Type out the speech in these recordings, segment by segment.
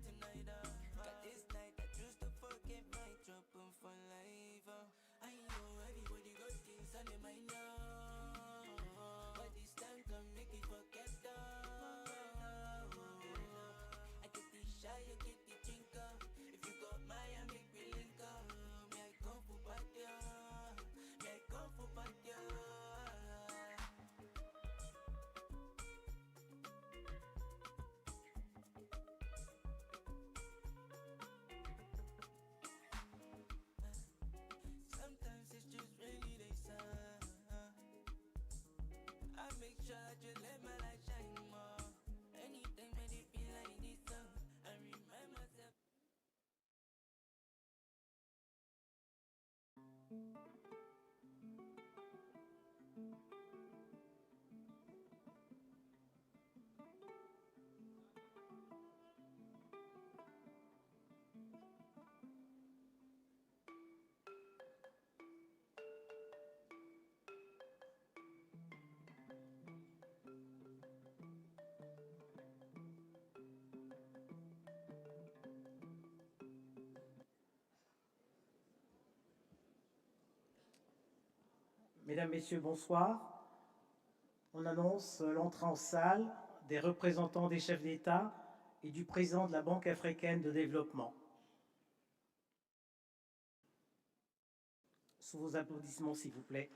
tonight, got this night, I choose to forget my trouble for life, I know everybody got things on their mind now, but this time come make it forget I get the shy, I get the drinker. If you got my, I make me link up. Me, I come for party, me, I come for party. Sometimes it's just rainy days, I make sure I just let my light shine more. Anything made it feel like this, I remind myself. Mesdames, Messieurs, bonsoir. On annonce l'entrée en salle des représentants des chefs d'État et du président de la Banque africaine de développement. Sous vos applaudissements, s'il vous plaît.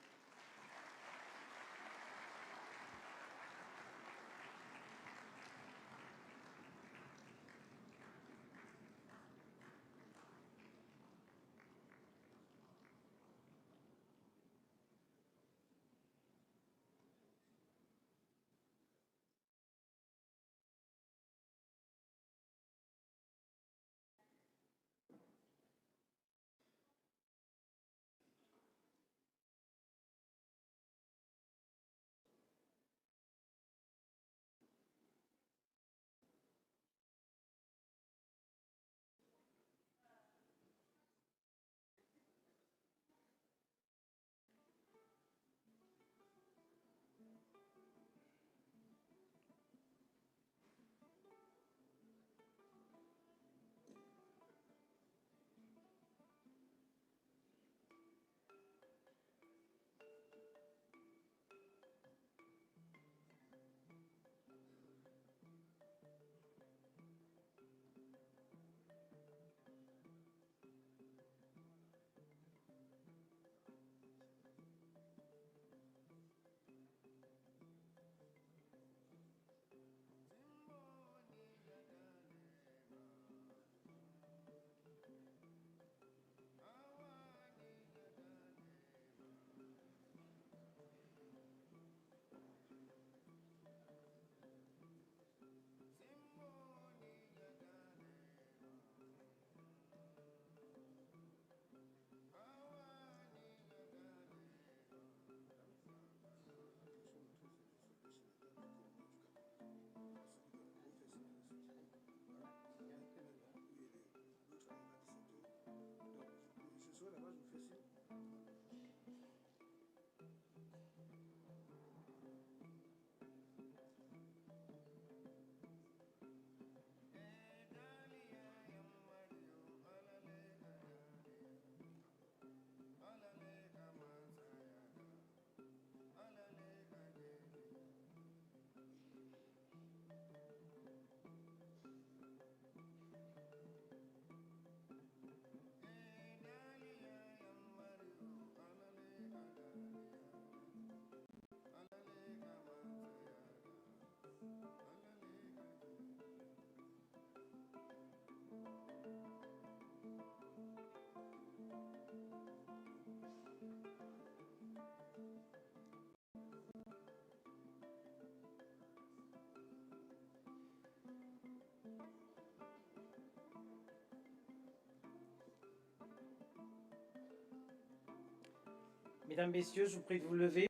Mesdames, Messieurs, je vous prie de vous lever.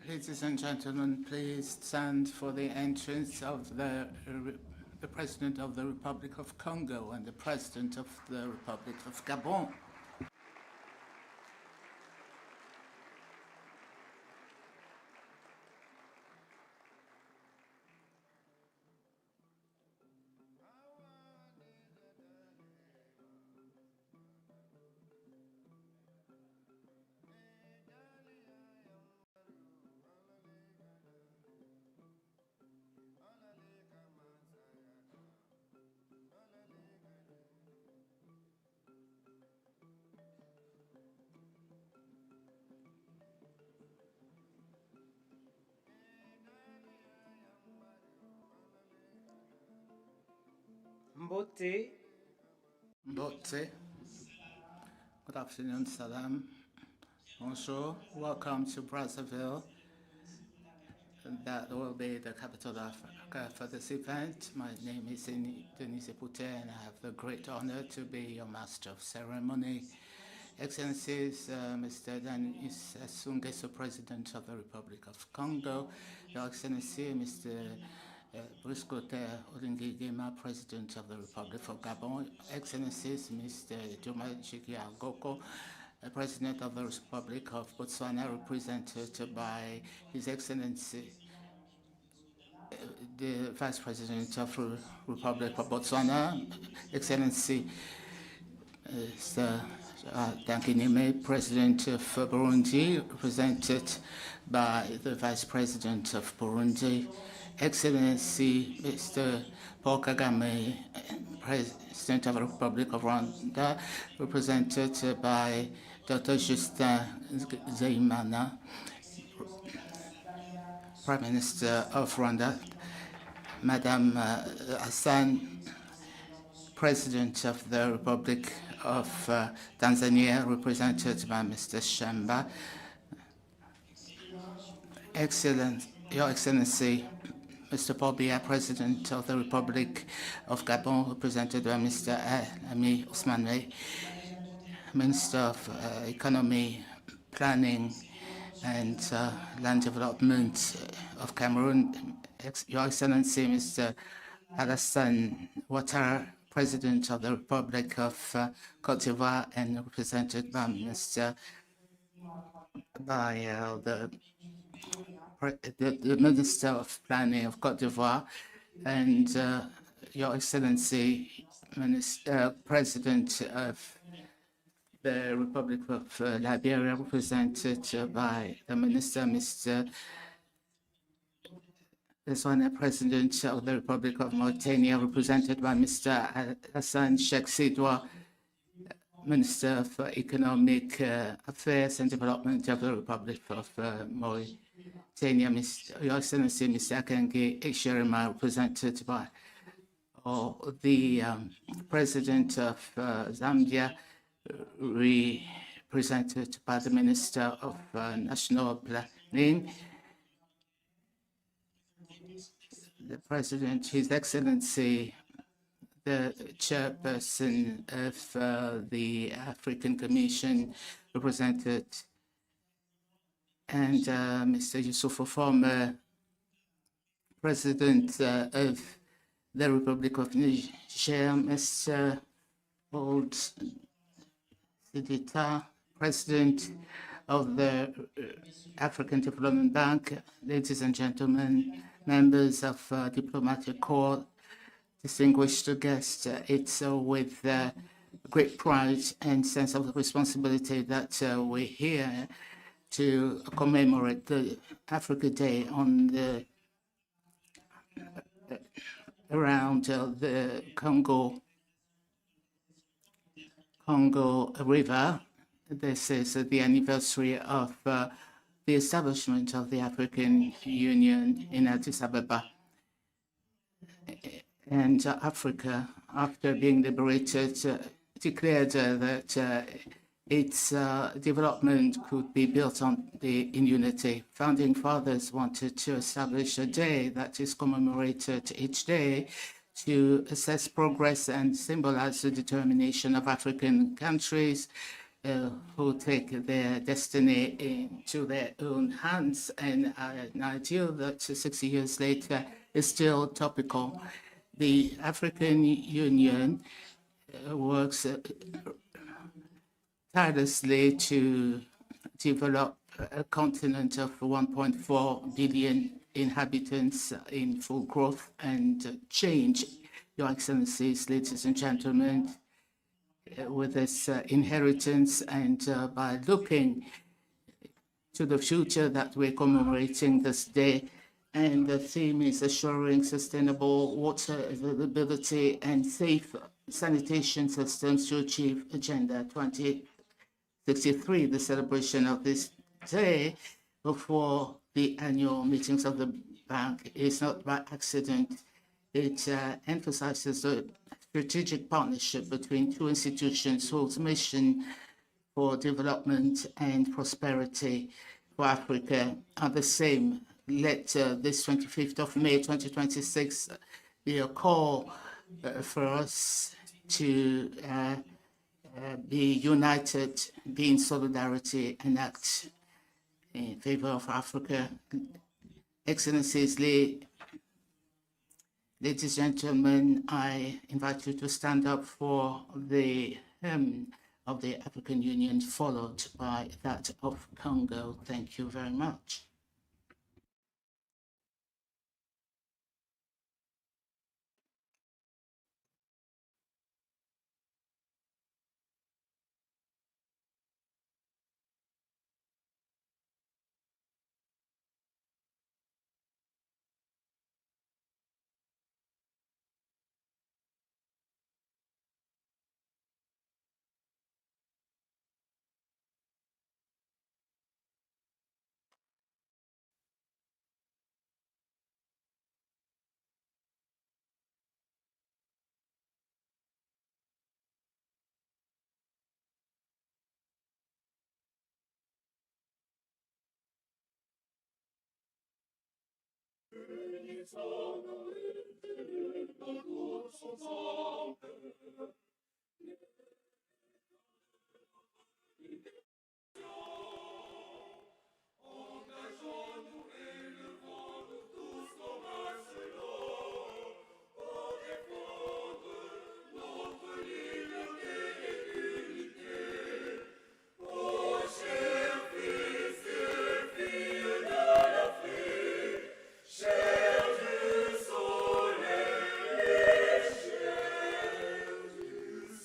Ladies and gentlemen, please stand for the entrance of the President of the Republic of Congo and the President of the Republic of Gabon. Mbote. Mbote. Good afternoon, Salam. Bonjour. Welcome to Brazzaville. That will be the capital of Africa for this event. My name is Denis Epouté, and I have the great honor to be your master of ceremony. Excellencies, Mr. Denis Sassou Nguesso, President of the Republic of Congo, Your Excellency, Mr. Brice Clotaire Oligui Nguema, President of the Republic of Gabon, Excellencies, Mr. Juma Jiki Agoko, President of the Republic of Botswana, represented by His Excellency, the Vice President of the Republic of Botswana, Excellency Dankini, President of Burundi, represented by the Vice President of Burundi, Excellency Mr. Paul Kagame, President of the Republic of Rwanda, represented by Dr. Justin Nzeyimana, Prime Minister of Rwanda, Madame Hassan, President of the Republic of Tanzania, represented by Mr. Shamba, Your Excellency, Mr. Paul Biya, President of the Republic of Gabon, represented by Mr. Ami Ousmane, Minister of Economy, Planning and Land Development of Cameroon, Your Excellency, Mr. Alassane Ouattara, President of the Republic of Cote d'Ivoire, and represented by the Minister of Planning of Cote d'Ivoire, and Your Excellency, President of the Republic of Liberia, represented by the Minister, Mr. President of the Republic of Mauritania, represented by Mr. Hassan Sheikh Sidwa, Minister for Economic Affairs and Development of the Republic of Mauritania, Your Excellency, Mr. Akange Eshirima, represented by the President of Zambia, represented by the Minister of National Planning, the President, His Excellency, the Chairperson of the African Commission, represented, and Mr. Youssoufou, former President of the Republic of Niger, Mr. Old Sidita, President of the African Development Bank, ladies and gentlemen, members of diplomatic corps, distinguished guests, it's with great pride and sense of responsibility that we're here to commemorate the Africa Day on the around the Congo River. This is the anniversary of the establishment of the African Union in Addis Ababa. And Africa, after being liberated, declared that its development could be built on in unity. Founding fathers wanted to establish a day that is commemorated each day to assess progress and symbolize the determination of African countries who take their destiny into their own hands, and an ideal that 60 years later is still topical. The African Union works tirelessly to develop a continent of 1.4 billion inhabitants in full growth and change. Your Excellencies, ladies and gentlemen, with this inheritance and by looking to the future that we're commemorating this day, and the theme is assuring sustainable water availability and safe sanitation systems to achieve Agenda 2063. The celebration of this day before the annual meetings of the bank is not by accident. It emphasizes the strategic partnership between two institutions whose mission for development and prosperity for Africa are the same. Let this 25th of May 2026 be a call for us to be united, be in solidarity, and act in favor of Africa. Excellencies, ladies and gentlemen, I invite you to stand up for the hymn of the African Union, followed by that of Congo. Thank you very much.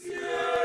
Yeah.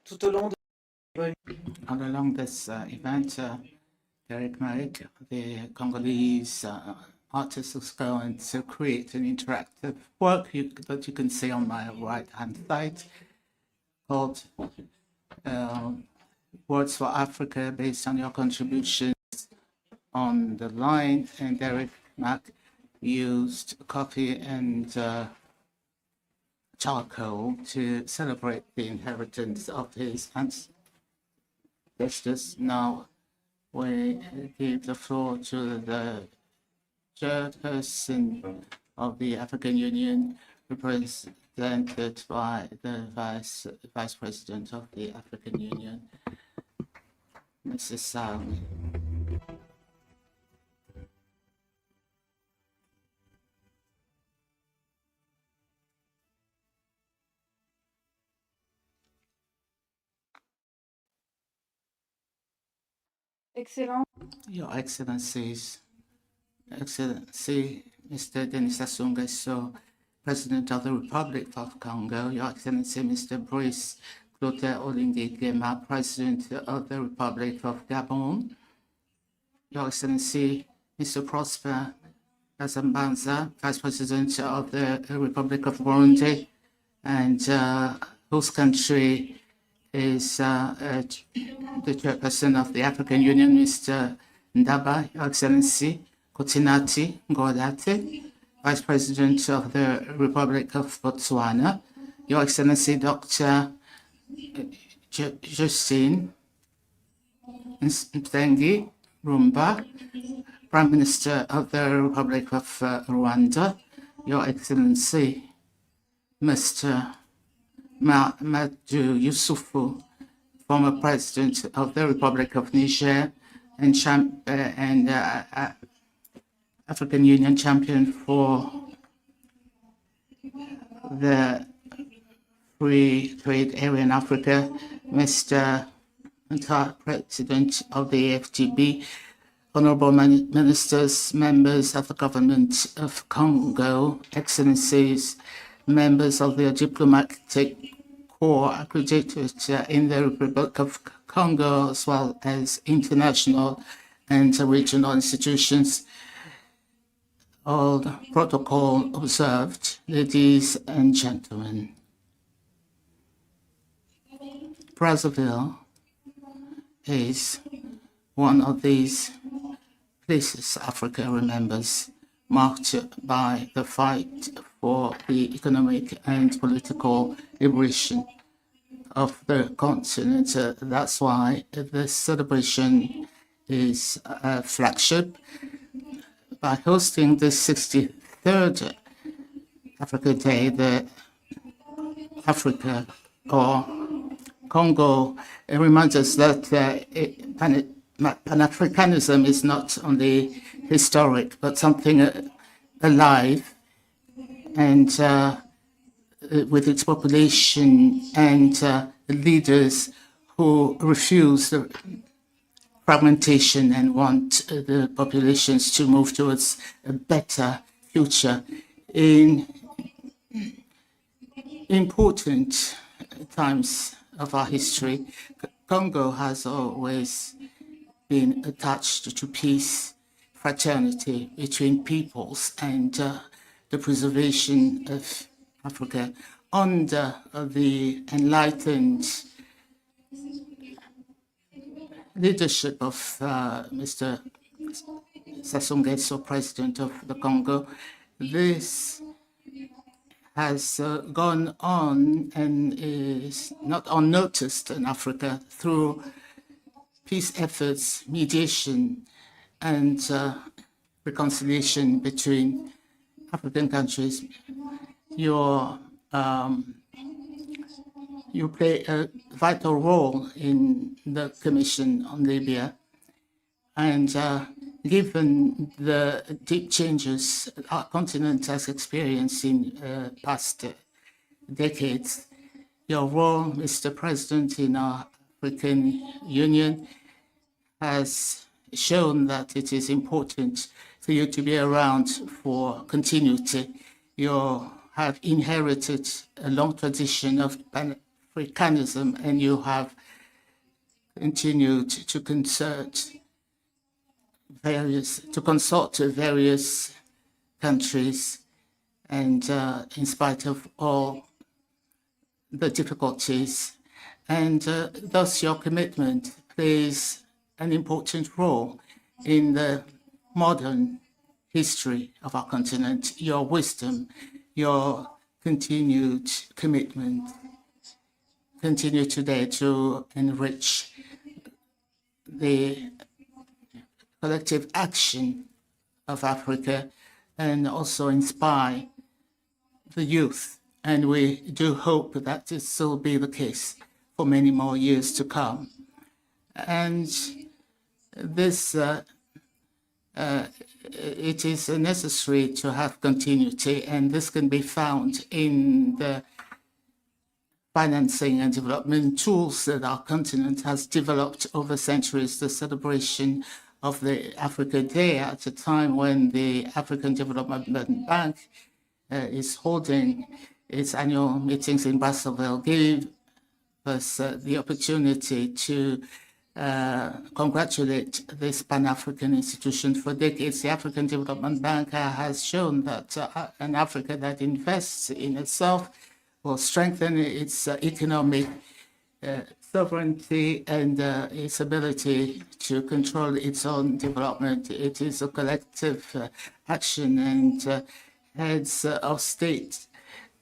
Tout au long de All along this event, Derek Merrick, the Congolese artist, is going to create an interactive work that you can see on my right-hand side called Words for Africa, based on your contributions on the line. And Derek Mack used coffee and charcoal to celebrate the inheritance of his ancestors. Now we give the floor to the chairperson of the African Union, represented by the Vice President of the African Union, Mrs. Salmi. Excellent. Your Excellencies, Excellency Mr. Denis Sassou Nguesso, President of the Republic of Congo, Your Excellency Mr. Brice Clotaire Oligui Nguema, President of the Republic of Gabon, Your Excellency Mr. Prosper Kasambanza, Vice President of the Republic of Burundi, and whose country is the chairperson of the African Union, Mr. Ndaba, Your Excellency Kotinati Ngodate, Vice President of the Republic of Botswana, Your Excellency Dr. Justine Mtengi Rumba, Prime Minister of the Republic of Rwanda, Your Excellency Mr. Mahamadou Youssoufou, former President of the Republic of Niger and African Union champion for the Free Trade Area in Africa, Mr. President of the FGB, Honorable Ministers, members of the Government of Congo, Excellencies, members of the diplomatic corps accredited in the Republic of Congo, as well as international and regional institutions. All protocol observed, ladies and gentlemen. Brazzaville is one of these places Africa remembers, marked by the fight for the economic and political liberation of the continent. That's why this celebration is a flagship. By hosting the 63rd Africa Day, the Africa or Congo, it reminds us that Pan-Africanism is not only historic, but something alive, and with its population and leaders who refuse the fragmentation and want the populations to move towards a better future. In important times of our history, Congo has always been attached to peace, fraternity between peoples, and the preservation of Africa under the enlightened leadership of Mr. Sassou Nguesso, President of the Congo, this has gone on and is not unnoticed in Africa through peace efforts, mediation, and reconciliation between African countries. You play a vital role in the Commission on Libya, and given the deep changes our continent has experienced in past decades, your role, Mr. President, in our African Union has shown that it is important for you to be around for continuity. You have inherited a long tradition of Pan-Africanism, and you have continued to consult various countries, and in spite of all the difficulties, and thus your commitment plays an important role in the modern history of our continent. Your wisdom, your continued commitment continue today to enrich the collective action of Africa and also inspire the youth. And we do hope that this will be the case for many more years to come. And this, it is necessary to have continuity, and this can be found in the financing and development tools that our continent has developed over centuries. The celebration of the Africa Day at a time when the African Development Bank is holding its annual meetings in Brazzaville gave us the opportunity to congratulate this Pan-African institution. For decades, the African Development Bank has shown that an Africa that invests in itself will strengthen its economic sovereignty and its ability to control its own development. It is a collective action, and heads of state,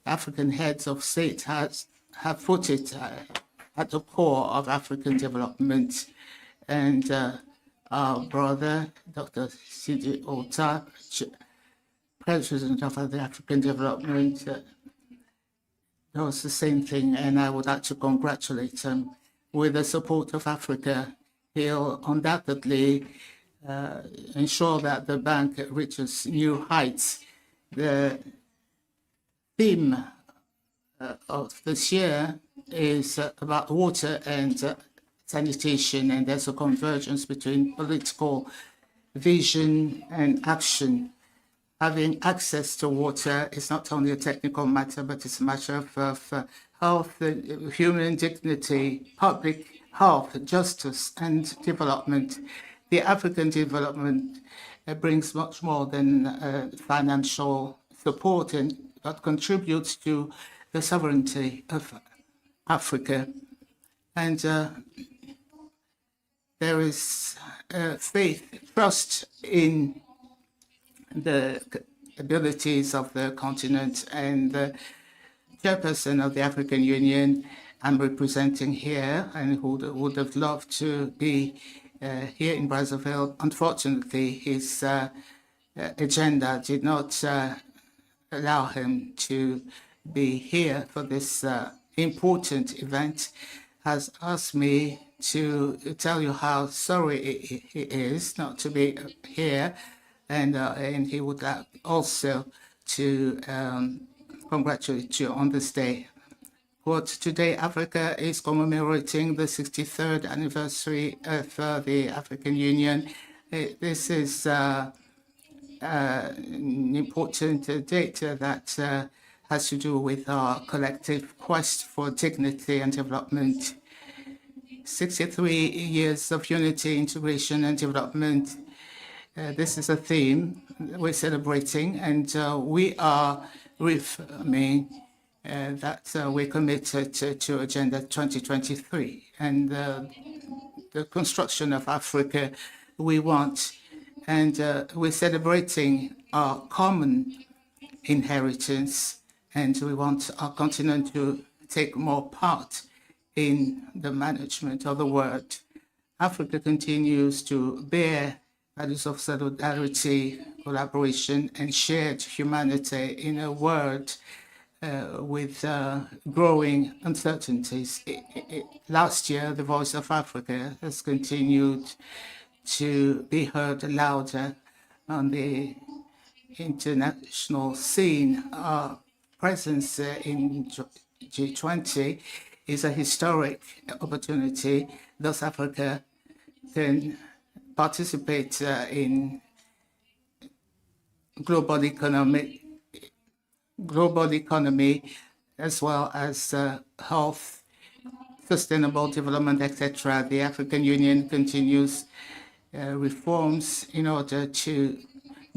African heads of state have put it at the core of African development. And our brother, Dr. Sidi Ota, President of the African Development, does the same thing, and I would like to congratulate him. With the support of Africa, he'll undoubtedly ensure that the bank reaches new heights. The theme of this year is about water and sanitation, and there's a convergence between political vision and action. Having access to water is not only a technical matter, but it's a matter of health, human dignity, public health, justice, and development. The African development brings much more than financial support, and that contributes to the sovereignty of Africa. And there is faith, trust in the abilities of the continent, and the chairperson of the African Union I'm representing here, and who would have loved to be here in Brazzaville. Unfortunately, his agenda did not allow him to be here for this important event. Has asked me to tell you how sorry he is not to be here, and he would like also to congratulate you on this day. But today, Africa is commemorating the 63rd anniversary of the African Union. This is an important date that has to do with our collective quest for dignity and development. 63 years of unity, integration, and development. This is a theme we're celebrating, and we are reaffirming that we're committed to Agenda 2023. And the the construction of Africa we want. And we're celebrating our common inheritance, and we want our continent to take more part in the management of the world. Africa continues to bear values of solidarity, collaboration, and shared humanity in a world with growing uncertainties. Last year, the Voice of Africa has continued to be heard louder on the international scene. Our presence in G20 is a historic opportunity. Thus, Africa can participate in global economy, as well as health, sustainable development, etc. The African Union continues reforms in order to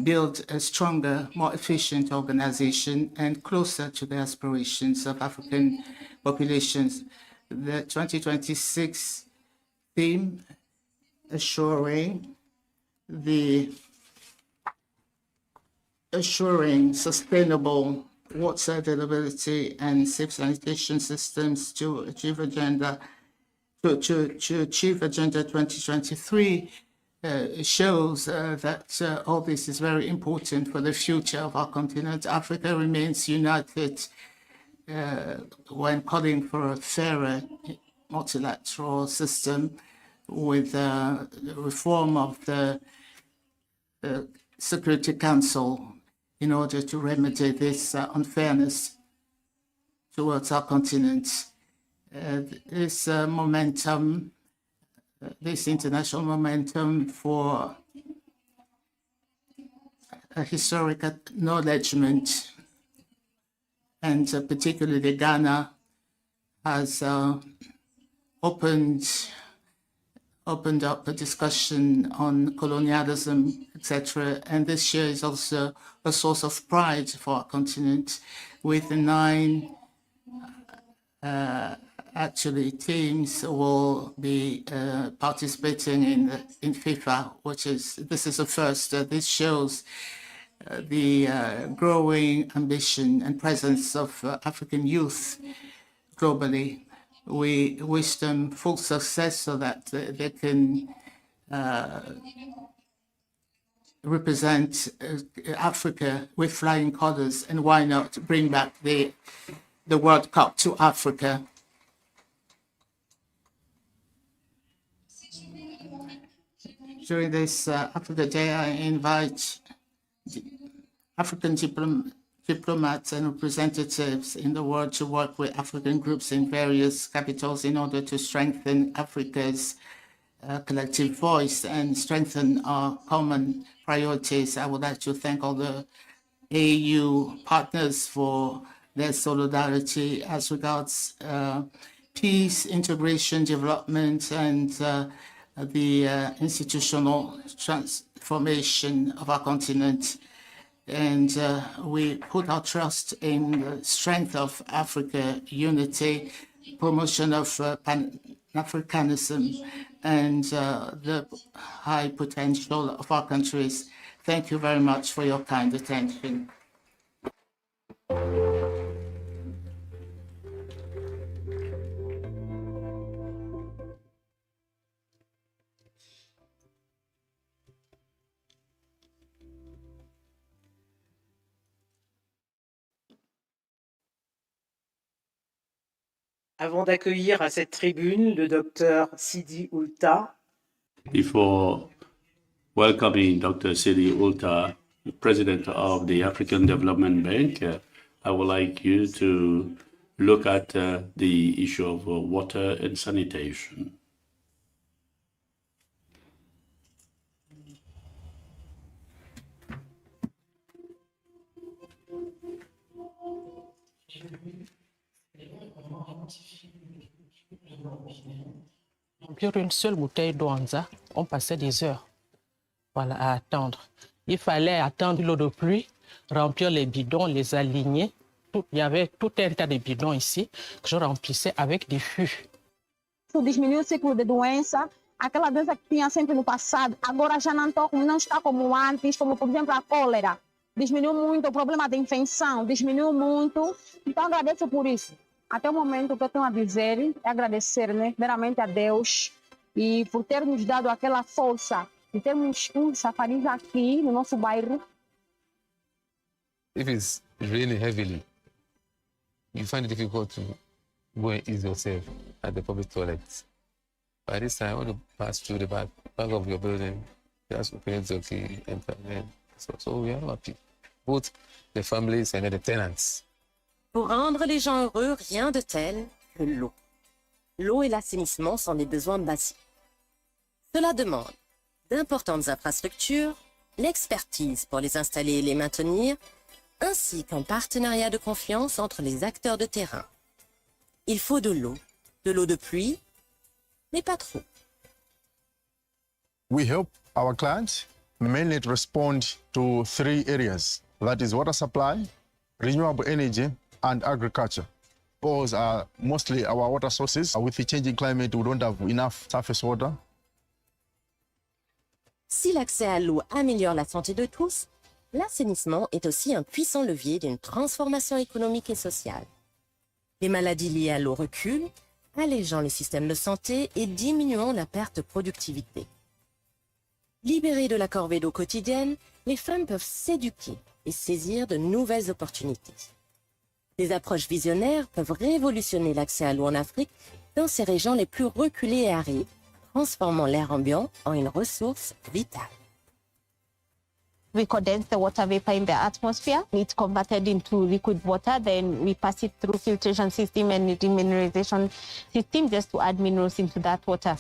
build a stronger, more efficient organization and closer to the aspirations of African populations. The 2026 theme, assuring sustainable water availability and safe sanitation systems to achieve Agenda 2023 shows that all this is very important for the future of our continent. Africa remains united when calling for a fairer multilateral system with the reform of the Security Council in order to remedy this unfairness towards our continent. This momentum, this international momentum for a historic acknowledgement, and particularly Ghana has opened up a discussion on colonialism, etc. And this year is also a source of pride for our continent, with 9 teams will be participating in FIFA, this is a first. This shows the growing ambition and presence of African youth globally. We wish them full success so that they can represent Africa with flying colors, and why not bring back the World Cup to Africa. During this Africa Day, I invite African diplomats and representatives in the world to work with African groups in various capitals in order to strengthen Africa's collective voice and strengthen our common priorities. I would like to thank all the AU partners for their solidarity as regards peace, integration, development, and the institutional transformation of our continent. And we put our trust in the strength of Africa unity, promotion of Pan-Africanism, and the high potential of our countries. Thank you very much for your kind attention. Avant d'accueillir à cette tribune le docteur Sidi Oulta. Before welcoming Dr. Sidi Oulta, President of the African Development Bank, I would like you to look at the issue of water and sanitation. Remplir une seule bouteille d'eau Anza, on passait des heures à attendre. Il fallait attendre l'eau de pluie, remplir les bidons, les aligner. Il y avait tout un tas de bidons ici que je remplissais avec des fûts. Isso diminui o ciclo de doença, aquela doença que tinha sempre no passado, agora já não está como antes, como por exemplo a cólera. Diminuiu muito, o problema da infecção diminuiu muito. Então agradeço por isso. Até o momento o que eu tenho a dizer é agradecer, né, primeiramente a Deus e por ter nos dado aquela força de termos um chafariz aqui no nosso bairro. If it's raining heavily, you find it difficult to go and ease yourself at the public toilets. By this time, when you pass through the back of your building, you have to pay the key, enter in. So we are happy, both the families and the tenants. Pour rendre les gens heureux, rien de tel que l'eau. L'eau et l'assainissement sont des besoins basiques. Cela demande d'importantes infrastructures, l'expertise pour les installer et les maintenir, ainsi qu'un partenariat de confiance entre les acteurs de terrain. Il faut de l'eau de pluie, mais pas trop. We help our clients mainly to respond to 3 areas. That is water supply, renewable energy, and agriculture. Those are mostly our water sources. With the changing climate, we don't have enough surface water. Si l'accès à l'eau améliore la santé de tous, l'assainissement est aussi un puissant levier d'une transformation économique et sociale. Les maladies liées à l'eau reculent, allégeant les systèmes de santé et diminuant la perte de productivité. Libérées de la corvée d'eau quotidienne, les femmes peuvent s'éduquer et saisir de nouvelles opportunités. Des approches visionnaires peuvent révolutionner l'accès à l'eau en Afrique dans ces régions les plus reculées et arides, transformant l'air ambiant en une ressource vitale. We condense the water vapor in the atmosphere. It's converted into liquid water. Then we pass it through filtration system and demineralization system just to add minerals into that water.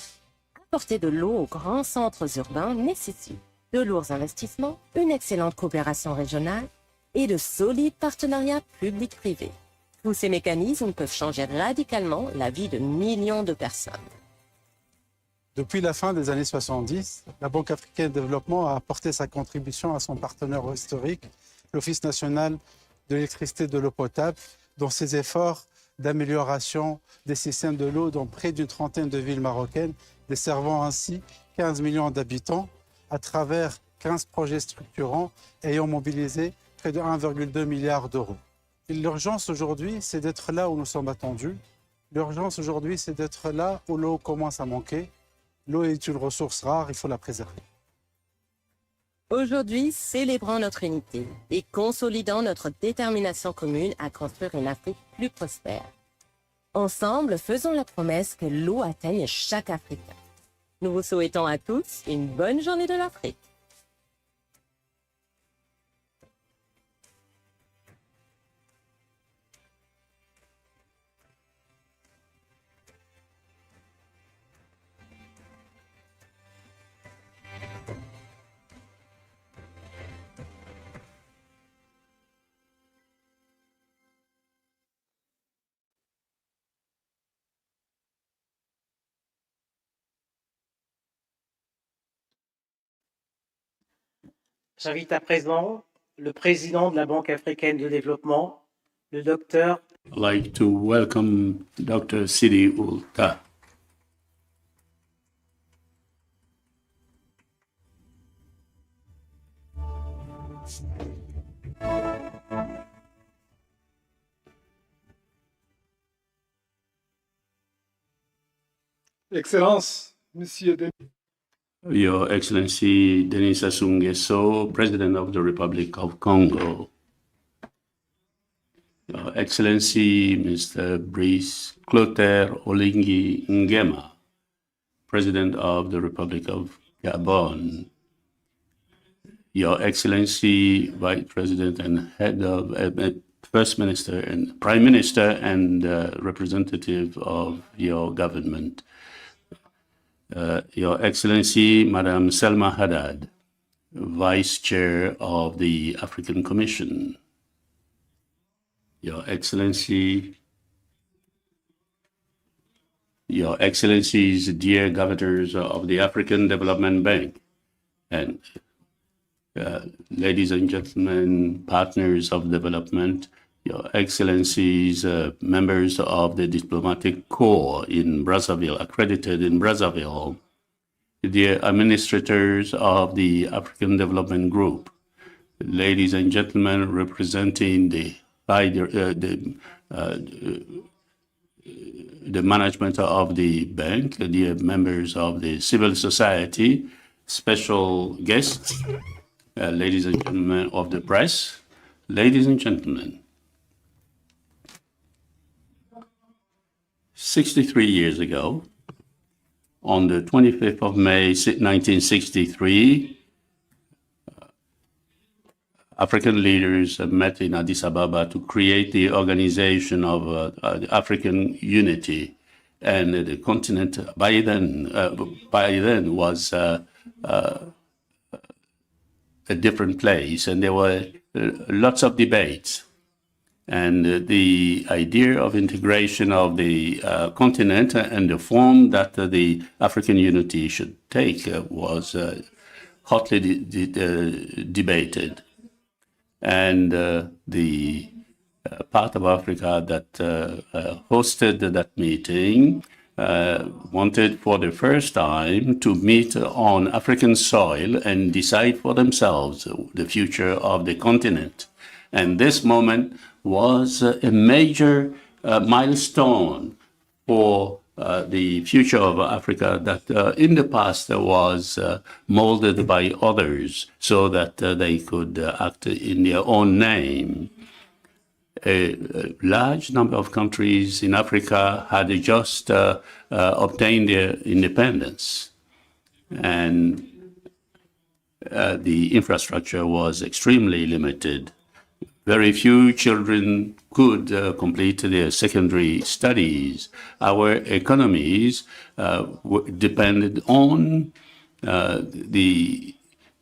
Apporter de l'eau aux grands centres urbains nécessite de lourds investissements, une excellente coopération régionale et de solides partenariats publics-privés. Tous ces mécanismes peuvent changer radicalement la vie de millions de personnes. Depuis la fin des années 70, la Banque africaine de développement a apporté sa contribution à son partenaire historique, l'Office national de l'électricité et de l'eau potable, dans ses efforts d'amélioration des systèmes de l'eau dans près d'une trentaine de villes marocaines, desservant ainsi 15 millions d'habitants à travers 15 projets structurants ayant mobilisé près de 1,2 milliard d'euros. L'urgence aujourd'hui, c'est d'être là où nous sommes attendus. L'urgence aujourd'hui, c'est d'être là où l'eau commence à manquer. L'eau est une ressource rare, il faut la préserver. Aujourd'hui, célébrons notre unité et consolidons notre détermination commune à construire une Afrique plus prospère. Ensemble, faisons la promesse que l'eau atteigne chaque Africain. Nous vous souhaitons à tous une bonne journée de l'Afrique. J'invite à présent le président de la Banque africaine de développement, le docteur. I'd like to welcome Dr. Sidi Ulta. Excellence, Monsieur Denis. Your Excellency Denis Sassou Nguesso, President of the Republic of Congo. Your Excellency Mr. Brice Clotaire Oligui Nguema, President of the Republic of Gabon. Your Excellency Vice President and Head of First Minister and Prime Minister and representative of your government. Your Excellency, Madam Selma Haddad, Vice Chair of the African Commission. Your Excellency, Your Excellencies, dear Governors of the African Development Bank, and ladies and gentlemen, partners of development, Your Excellencies, members of the diplomatic corps in Brazzaville, accredited in Brazzaville, the administrators of the African Development Group, ladies and gentlemen representing the management of the bank, the members of the civil society, special guests, ladies and gentlemen of the press, ladies and gentlemen. 63 years ago, on the 25th of May, 1963, African leaders met in Addis Ababa to create the Organization of African Unity, and the continent by then was a different place, and there were lots of debates. And the idea of integration of the continent and the form that the African unity should take was hotly debated. And the part of Africa that hosted that meeting wanted for the first time to meet on African soil and decide for themselves the future of the continent. And this moment was a major milestone for the future of Africa that in the past was molded by others so that they could act in their own name. A large number of countries in Africa had just obtained their independence, and the infrastructure was extremely limited. Very few children could complete their secondary studies. Our economies depended on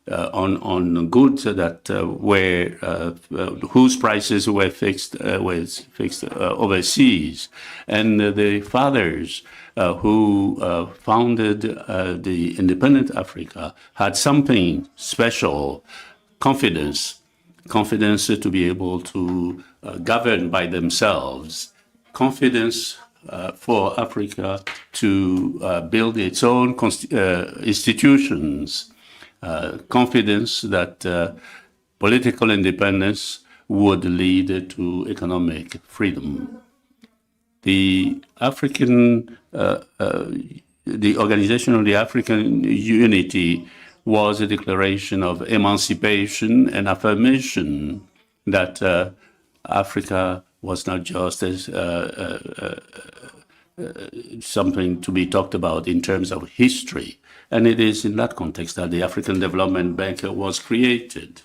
on goods that were whose prices were fixed overseas, and the fathers who founded the independent Africa had something special: confidence to be able to govern by themselves, confidence for Africa to build its own institutions, confidence that political independence would lead to economic freedom. The Organization of the African Unity was a declaration of emancipation and affirmation that Africa was not just as something to be talked about in terms of history. And it is in that context that the African Development Bank was created.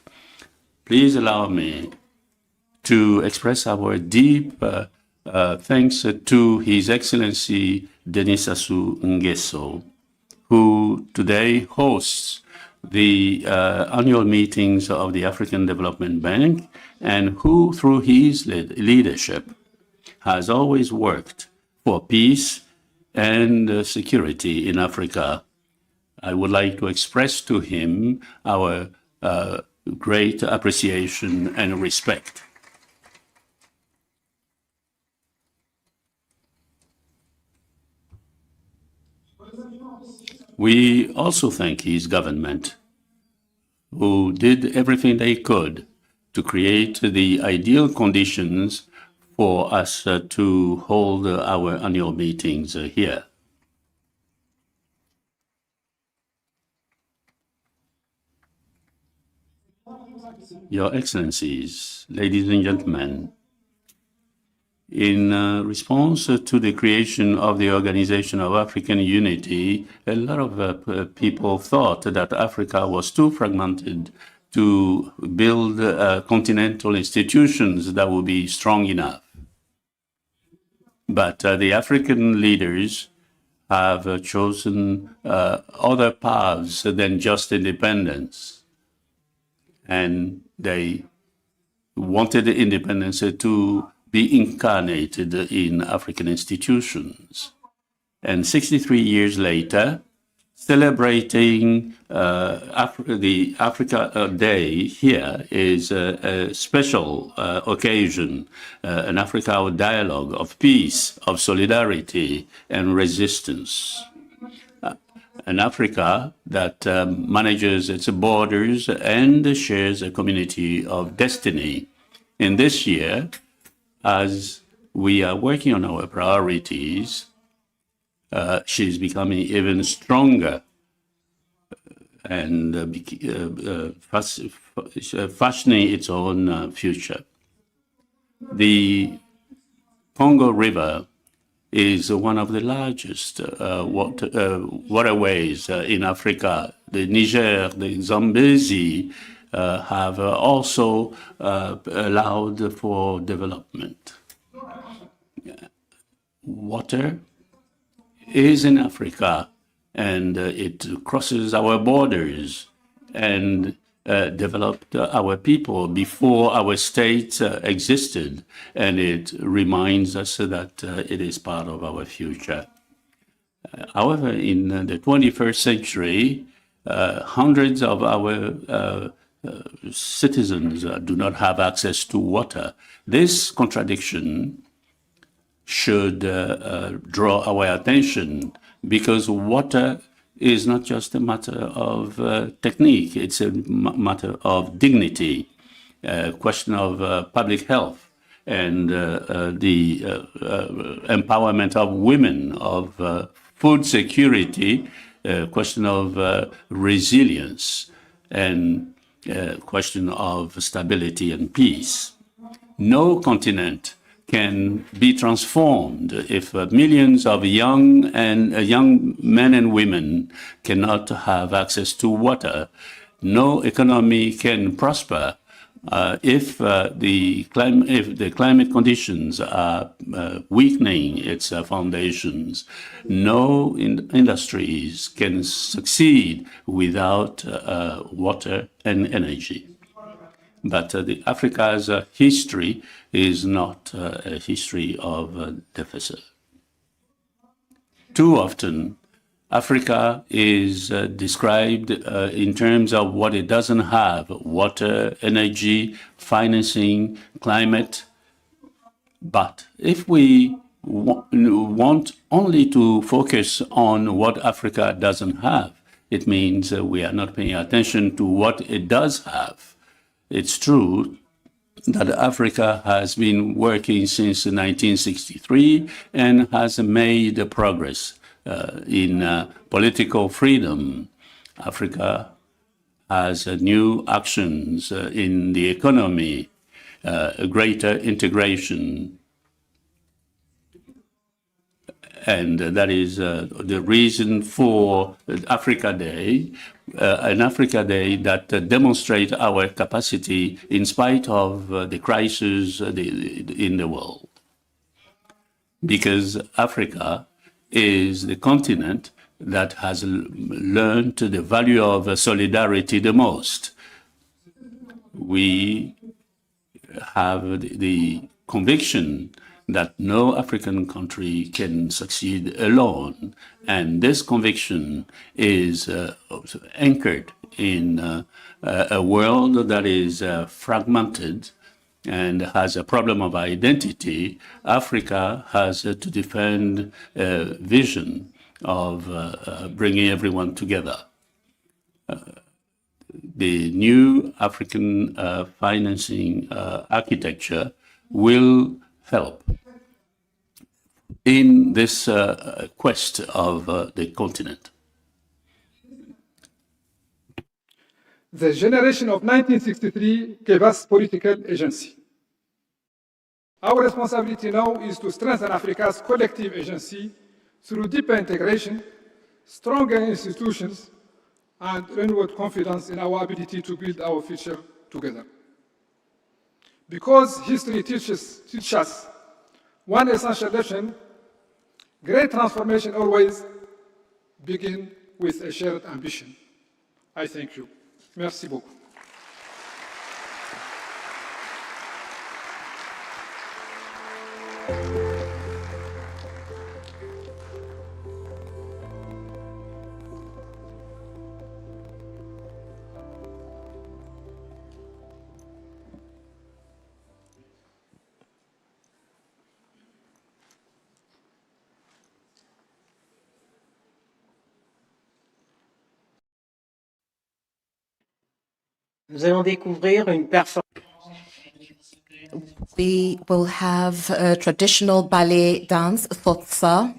Please allow me to express our deep thanks to His Excellency Denis Sassou Nguesso, who today hosts the annual meetings of the African Development Bank, and who, through his leadership, has always worked for peace and security in Africa. I would like to express to him our great appreciation and respect. We also thank his government, who did everything they could to create the ideal conditions for us to hold our annual meetings here. Your Excellencies, ladies and gentlemen, in response to the creation of the Organization of African Unity, a lot of people thought that Africa was too fragmented to build continental institutions that would be strong enough. But the African leaders have chosen other paths than just independence. And they wanted the independence to be incarnated in African institutions. And 63 years later, celebrating the Africa Day here is a special occasion, an Africa dialogue of peace, of solidarity and resistance. an Africa that manages its borders and shares a community of destiny. In this year, as we are working on our priorities, she's becoming even stronger and fashioning its own future. The Congo River is one of the largest waterways in Africa. The Niger, the Zambezi have also allowed for development. Water is in Africa, and it crosses our borders and developed our people before our state existed, and it reminds us that it is part of our future. However, in the 21st century, hundreds of our citizens do not have access to water. This contradiction should draw our attention, because water is not just a matter of technique, it's a matter of dignity, a question of public health, and the empowerment of women, of food security, a question of resilience, and a question of stability and peace. No continent can be transformed if millions of young men and women cannot have access to water. No economy can prosper if the climate conditions are weakening its foundations. No industries can succeed without water and energy. But Africa's history is not a history of deficit. Too often, Africa is described in terms of what it doesn't have: water, energy, financing, climate. But if we want only to focus on what Africa doesn't have, it means we are not paying attention to what it does have. It's true that Africa has been working since 1963 and has made progress in political freedom. Africa has new actions in the economy, greater integration. And that is the reason for Africa Day, an Africa Day that demonstrates our capacity in spite of the crisis in the world. Because Africa is the continent that has learned the value of solidarity the most. We have the conviction that no African country can succeed alone. And this conviction is anchored in a world that is fragmented and has a problem of identity. Africa has to defend a vision of bringing everyone together. The new African financing architecture will help in this quest of the continent. The generation of 1963 gave us political agency. Our responsibility now is to strengthen Africa's collective agency through deeper integration, stronger institutions, and renewed confidence in our ability to build our future together. Because history teaches us one essential lesson: great transformation always begins with a shared ambition. I thank you. Merci beaucoup. Nous allons découvrir une performance. We will have a traditional ballet dance, Thotsa,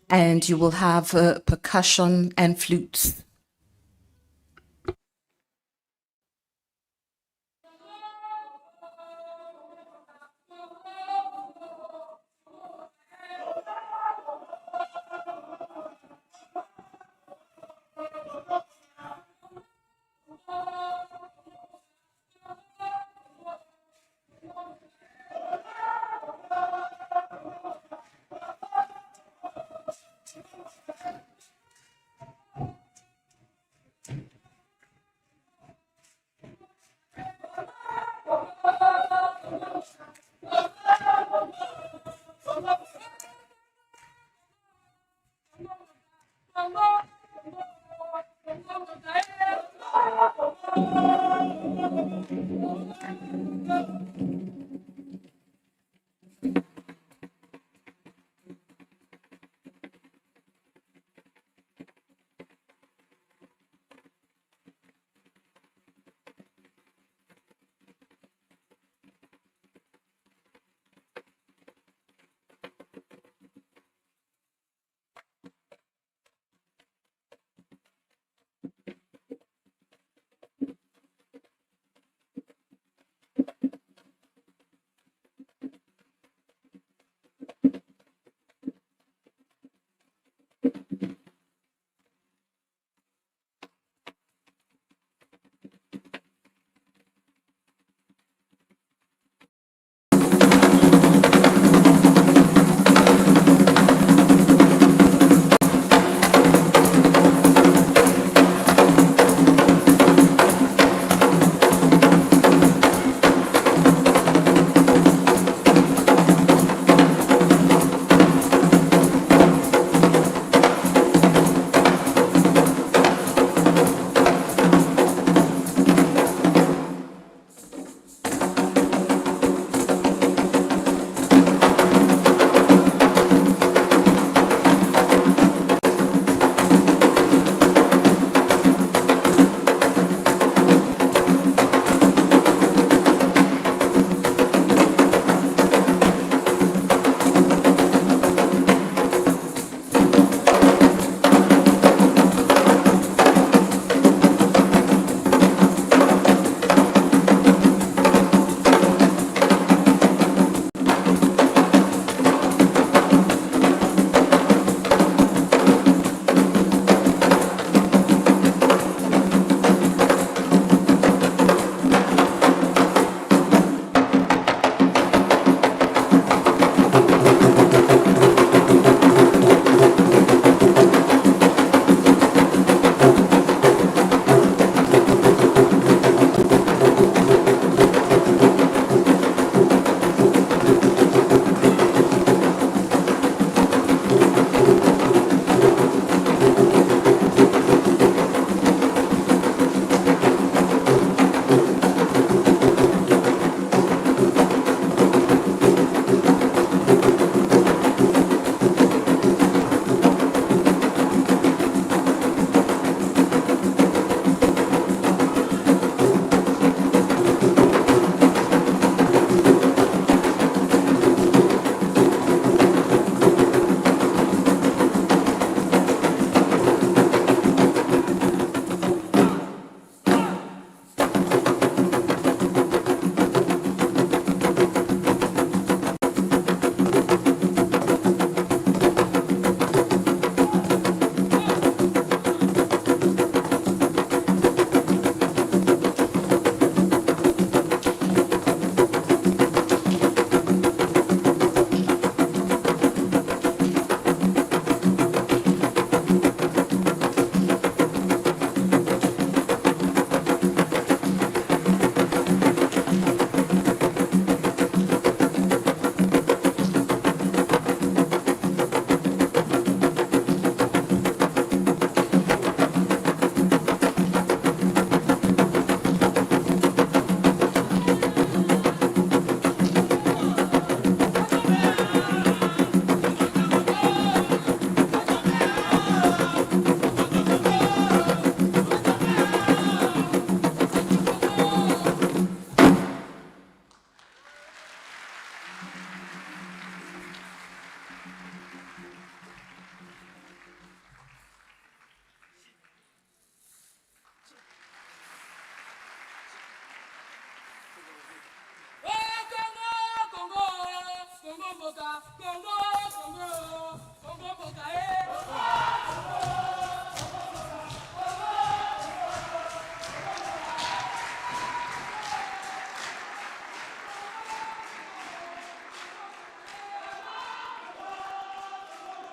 and you will have percussion and flutes.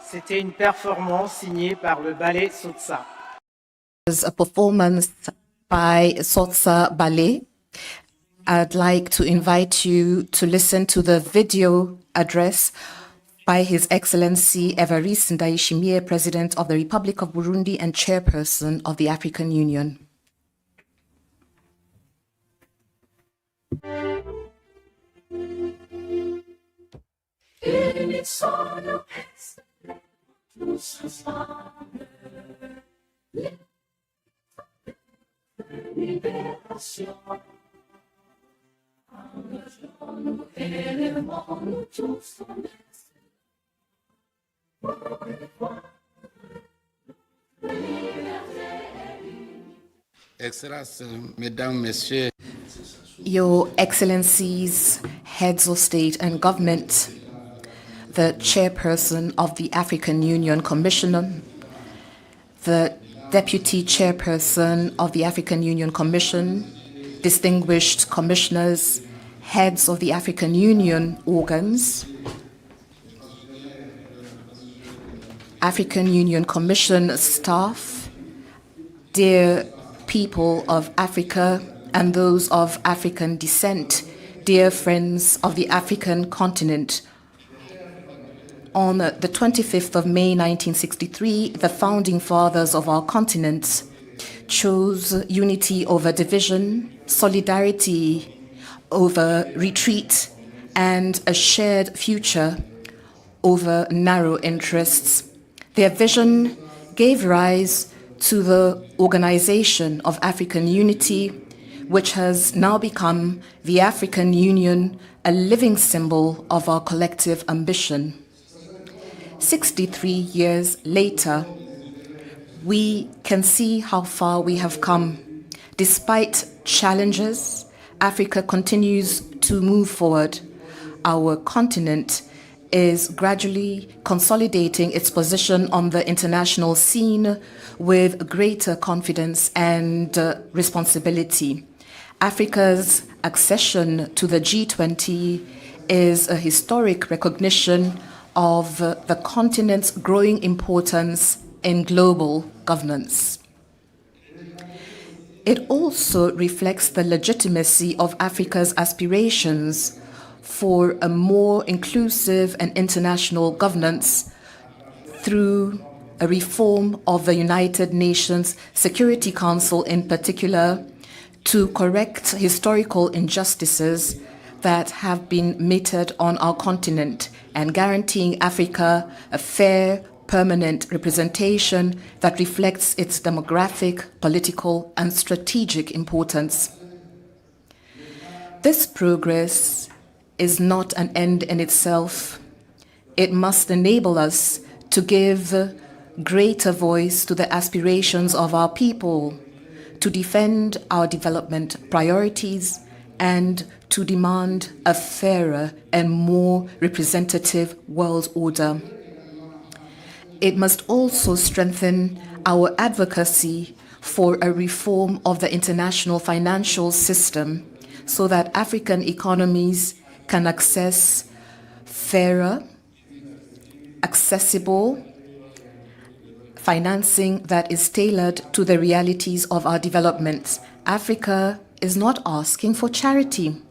C'était une performance signée par le ballet Sotsa. A performance by Sotsa Ballet. I'd like to invite you to listen to the video address by His Excellency Evariste Ndayishimiye, President of the Republic of Burundi and Chairperson of the African Union. Excellences, Mesdames, Messieurs, Your Excellencies, Heads of State and Government, the Chairperson of the African Union Commission, the Deputy Chairperson of the African Union Commission, distinguished commissioners, heads of the African Union organs, African Union Commission staff, dear people of Africa and those of African descent, dear friends of the African continent. On the 25th of May 1963, the founding fathers of our continent chose unity over division, solidarity over retreat, and a shared future over narrow interests. Their vision gave rise to the Organization of African Unity, which has now become the African Union, a living symbol of our collective ambition. 63 years later, we can see how far we have come. Despite challenges, Africa continues to move forward. Our continent is gradually consolidating its position on the international scene with greater confidence and responsibility. Africa's accession to the G20 is a historic recognition of the continent's growing importance in global governance. It also reflects the legitimacy of Africa's aspirations for a more inclusive and international governance through a reform of the United Nations Security Council in particular, to correct historical injustices that have been meted on our continent and guaranteeing Africa a fair, permanent representation that reflects its demographic, political, and strategic importance. This progress is not an end in itself. It must enable us to give greater voice to the aspirations of our people, to defend our development priorities, and to demand a fairer and more representative world order. It must also strengthen our advocacy for a reform of the international financial system so that African economies can access fairer, accessible financing that is tailored to the realities of our development. Africa is not asking for charity.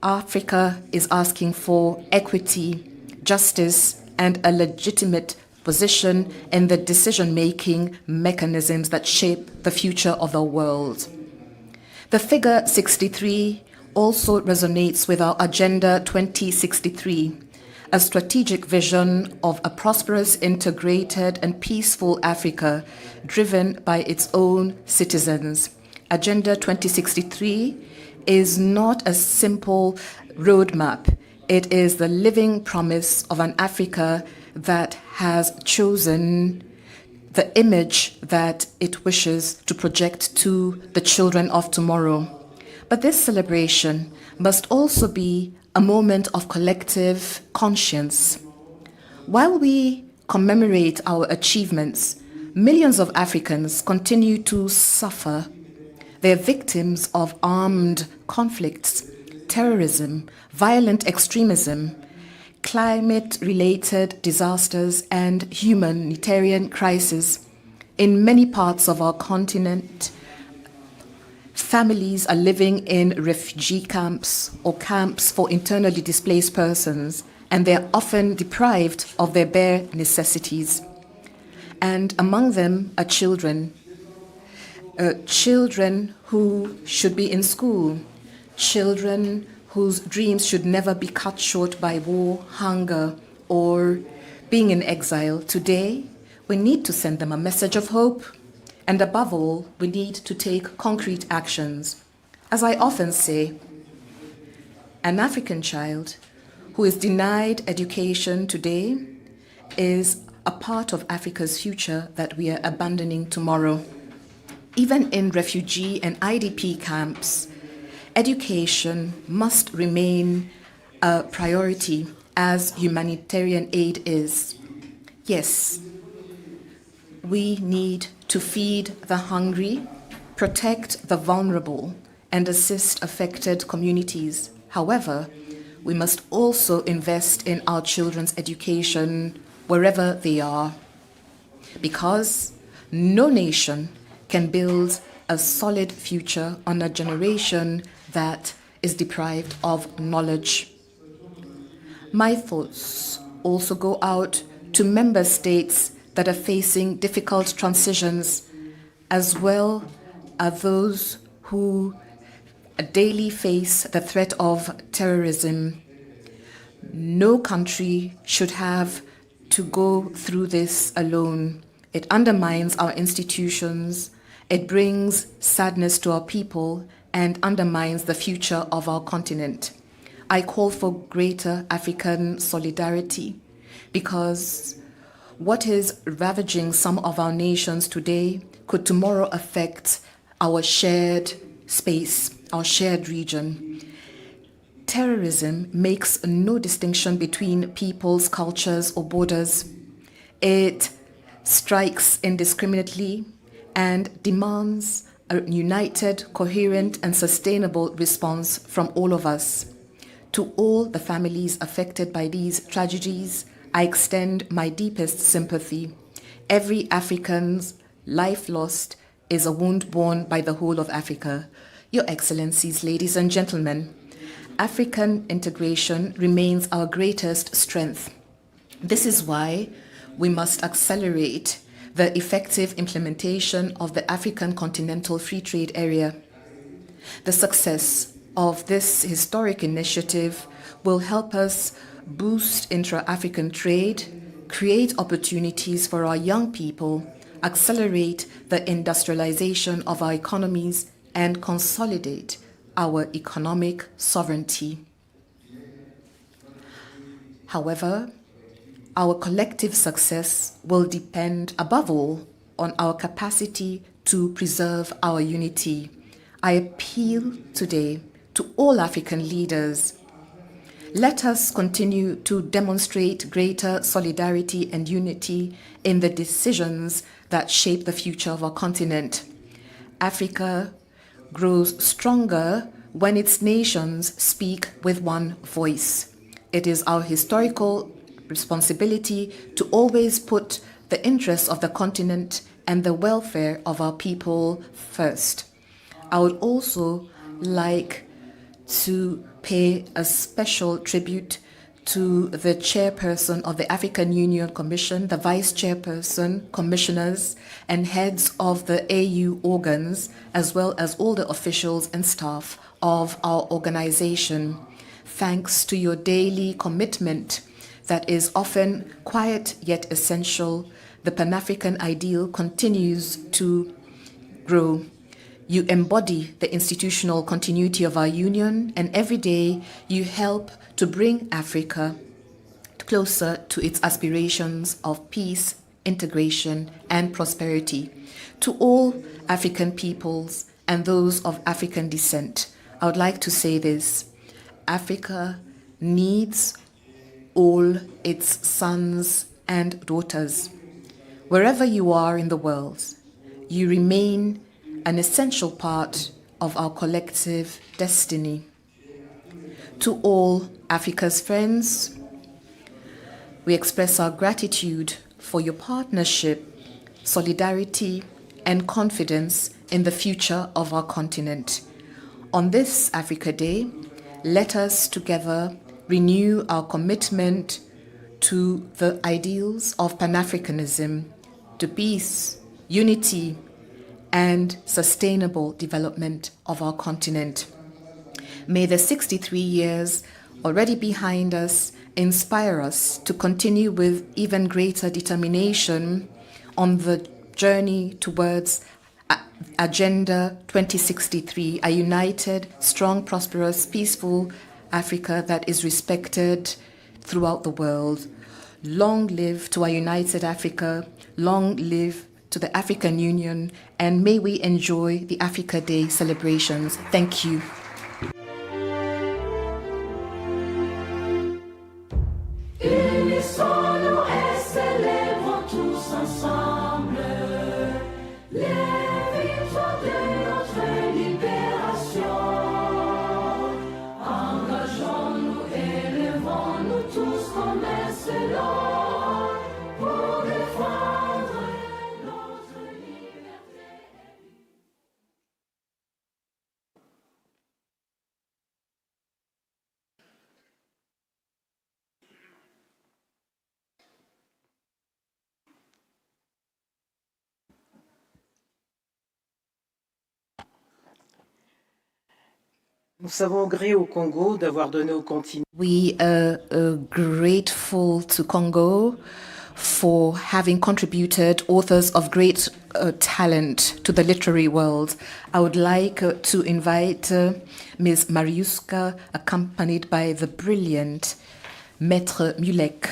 Africa is asking for equity, justice, and a legitimate position in the decision-making mechanisms that shape the future of the world. The figure 63 also resonates with our Agenda 2063, a strategic vision of a prosperous, integrated, and peaceful Africa driven by its own citizens. Agenda 2063 is not a simple roadmap. It is the living promise of an Africa that has chosen the image that it wishes to project to the children of tomorrow. But this celebration must also be a moment of collective conscience. While we commemorate our achievements, millions of Africans continue to suffer. They're victims of armed conflicts, terrorism, violent extremism, climate-related disasters, and humanitarian crises. In many parts of our continent, families are living in refugee camps or camps for internally displaced persons, and they're often deprived of their bare necessities. And among them are children who should be in school, children whose dreams should never be cut short by war, hunger, or being in exile. Today, we need to send them a message of hope, and above all, we need to take concrete actions. As I often say, an African child who is denied education today is a part of Africa's future that we are abandoning tomorrow. Even in refugee and IDP camps, education must remain a priority as humanitarian aid is. Yes, we need to feed the hungry, protect the vulnerable, and assist affected communities. However, we must also invest in our children's education wherever they are, because no nation can build a solid future on a generation that is deprived of knowledge. My thoughts also go out to member states that are facing difficult transitions, as well as those who daily face the threat of terrorism. No country should have to go through this alone. It undermines our institutions, it brings sadness to our people, and undermines the future of our continent. I call for greater African solidarity, because what is ravaging some of our nations today could tomorrow affect our shared space, our shared region. Terrorism makes no distinction between peoples, cultures, or borders. It strikes indiscriminately and demands a united, coherent, and sustainable response from all of us. To all the families affected by these tragedies, I extend my deepest sympathy. Every African's life lost is a wound borne by the whole of Africa. Your Excellencies, ladies and gentlemen, African integration remains our greatest strength. This is why we must accelerate the effective implementation of the African Continental Free Trade Area. The success of this historic initiative will help us boost intra-African trade, create opportunities for our young people, accelerate the industrialization of our economies, and consolidate our economic sovereignty. However, our collective success will depend above all on our capacity to preserve our unity. I appeal today to all African leaders. Let us continue to demonstrate greater solidarity and unity in the decisions that shape the future of our continent. Africa grows stronger when its nations speak with one voice. It is our historical responsibility to always put the interests of the continent and the welfare of our people first. I would also like to pay a special tribute to the chairperson of the African Union Commission, the vice chairperson, commissioners, and heads of the AU organs, as well as all the officials and staff of our organization. Thanks to your daily commitment that is often quiet yet essential, the Pan-African ideal continues to grow. You embody the institutional continuity of our union, and every day you help to bring Africa closer to its aspirations of peace, integration, and prosperity. To all African peoples and those of African descent, I would like to say this: Africa needs all its sons and daughters. Wherever you are in the world, you remain an essential part of our collective destiny. To all Africa's friends, we express our gratitude for your partnership, solidarity, and confidence in the future of our continent. On this Africa Day, let us together renew our commitment to the ideals of Pan-Africanism, to peace, unity, and sustainable development of our continent. May the 63 years already behind us inspire us to continue with even greater determination on the journey towards Agenda 2063, a united, strong, prosperous, peaceful Africa that is respected throughout the world. Long live to our united Africa, long live to the African Union, and may we enjoy the Africa Day celebrations. Thank you. Unissons-nous et célébrons tous ensemble les victoires de notre libération. Engageons-nous et levons-nous tous comme un seul homme pour défendre notre liberté. Nous savons gré au Congo d'avoir donné au continent We are grateful to Congo for having contributed authors of great talent to the literary world. I would like to invite Ms. Mariuska, accompanied by the brilliant Maître Mulek.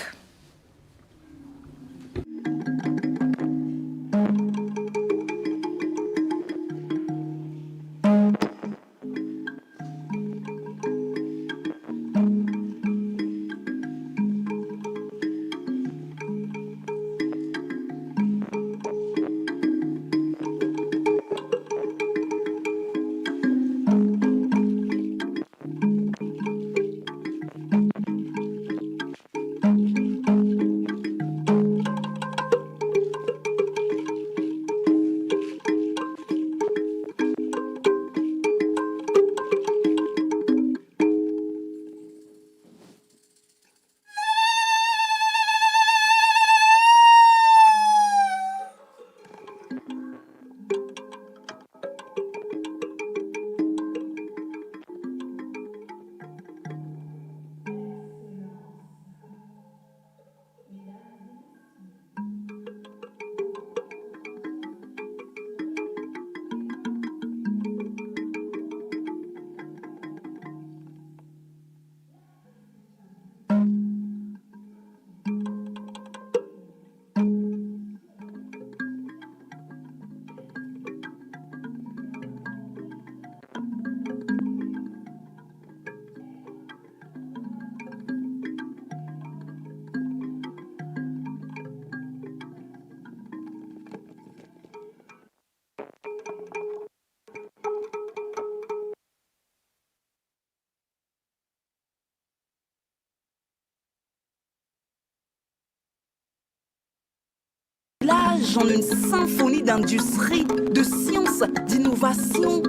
En une symphonie d'industrie, de science, d'innovation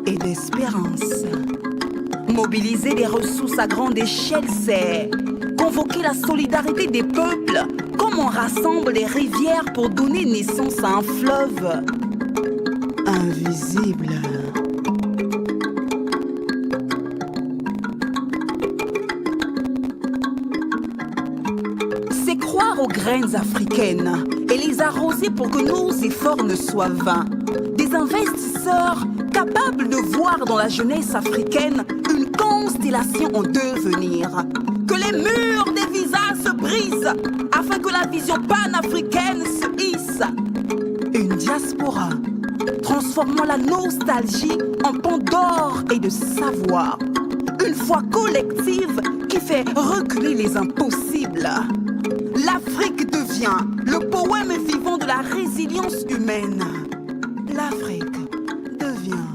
et d'espérance. Mobiliser les ressources à grande échelle, c'est convoquer la solidarité des peuples, comme on rassemble les rivières pour donner naissance à un fleuve invisible. C'est croire aux graines africaines et les arroser pour que nos efforts ne soient vains. Des investisseurs capables de voir dans la jeunesse africaine une constellation en devenir. Que les murs des visas se brisent afin que la vision panafricaine se hisse. Une diaspora transformant la nostalgie en pan d'or et de savoir. Une foi collective qui fait reculer les impossibles. L'Afrique devient le poème vivant de la résilience humaine. L'Afrique devient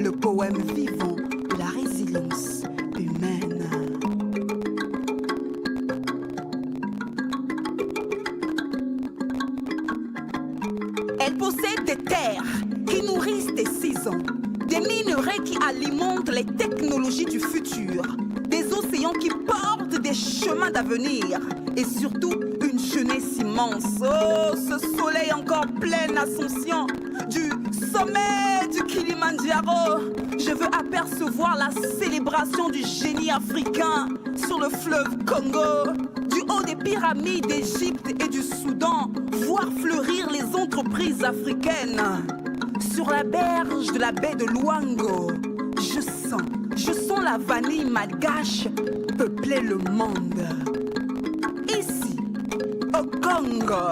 le poème vivant de la résilience humaine. Elle possède des terres qui nourrissent des saisons, des minerais qui alimentent les technologies du futur, des océans qui portent des chemins d'avenir et surtout une jeunesse immense. Oh, ce soleil encore pleine ascension du sommet du Kilimandjaro. Je veux apercevoir la célébration du génie africain sur le fleuve Congo, du haut des pyramides d'Égypte et du Soudan, voir fleurir les entreprises africaines. Sur la berge de la baie de Luango, je sens la vanille malgache peupler le monde. Ici, au Congo,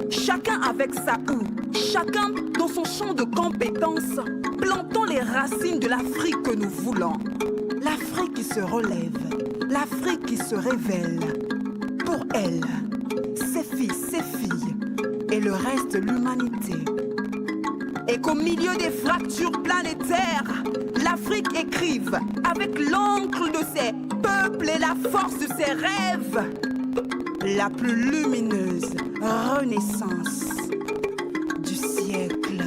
chacun avec sa houe, chacun dans son champ de compétences, plantons les racines de l'Afrique que nous voulons. L'Afrique qui se relève, l'Afrique qui se révèle. Pour elle, ses fils, ses filles et le reste de l'humanité. Et qu'au milieu des fractures planétaires, l'Afrique écrive avec l'encre de ses peuples et la force de ses rêves la plus lumineuse renaissance du siècle.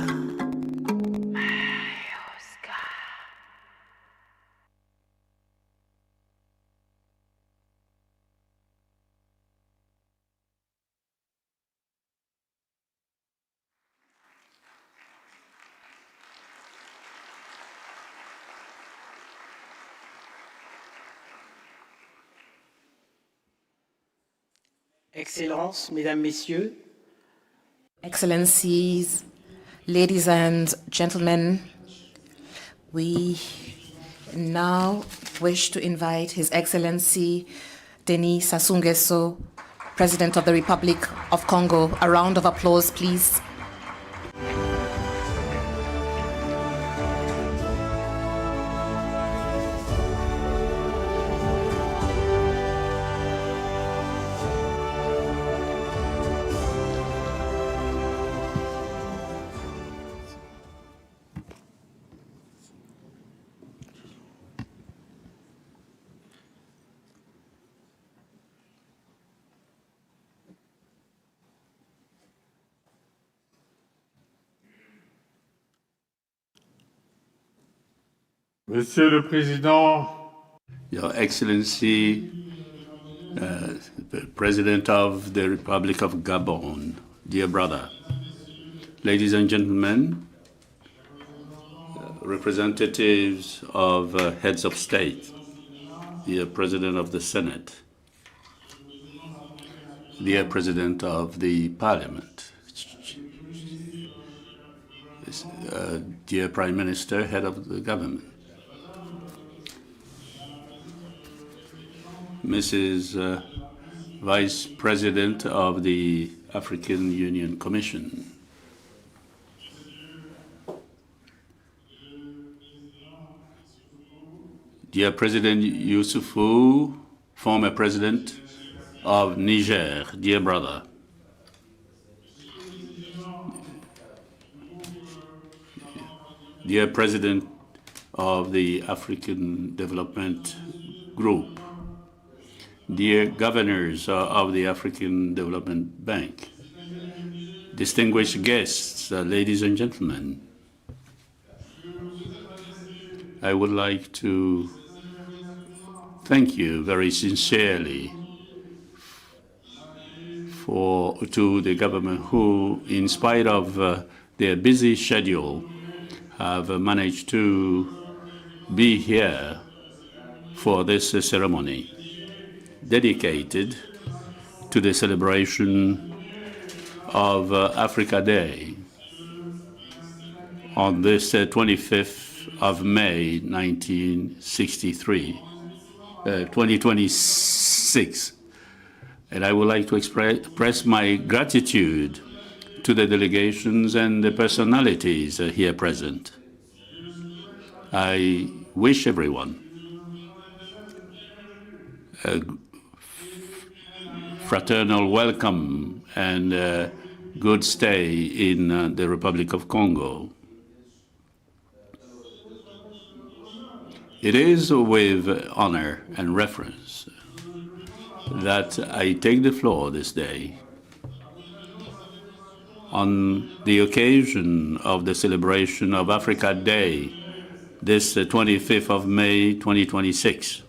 Excellences, Mesdames, Messieurs, Excellencies, ladies and gentlemen, we now wish to invite His Excellency Denis Sassou Nguesso, President of the Republic of Congo. A round of applause, please. Monsieur le Président, Your Excellency, the President of the Republic of Gabon, dear brother, ladies and gentlemen, representatives of heads of state, dear President of the Senate, dear President of the Parliament, dear Prime Minister, head of the government, Mrs. Vice President of the African Union Commission, dear President Youssoufou, former President of Niger, dear brother, dear President of the African Development Group, dear governors of the African Development Bank, distinguished guests, ladies and gentlemen, I would like to thank you very sincerely to the government who, in spite of their busy schedule, have managed to be here for this ceremony dedicated to the celebration of Africa Day on this 25th of May 2026. And I would like to express my gratitude to the delegations and the personalities here present. I wish everyone a fraternal welcome and good stay in the Republic of Congo. It is with honor and reverence that I take the floor this day on the occasion of the celebration of Africa Day, this 25th of May 2026.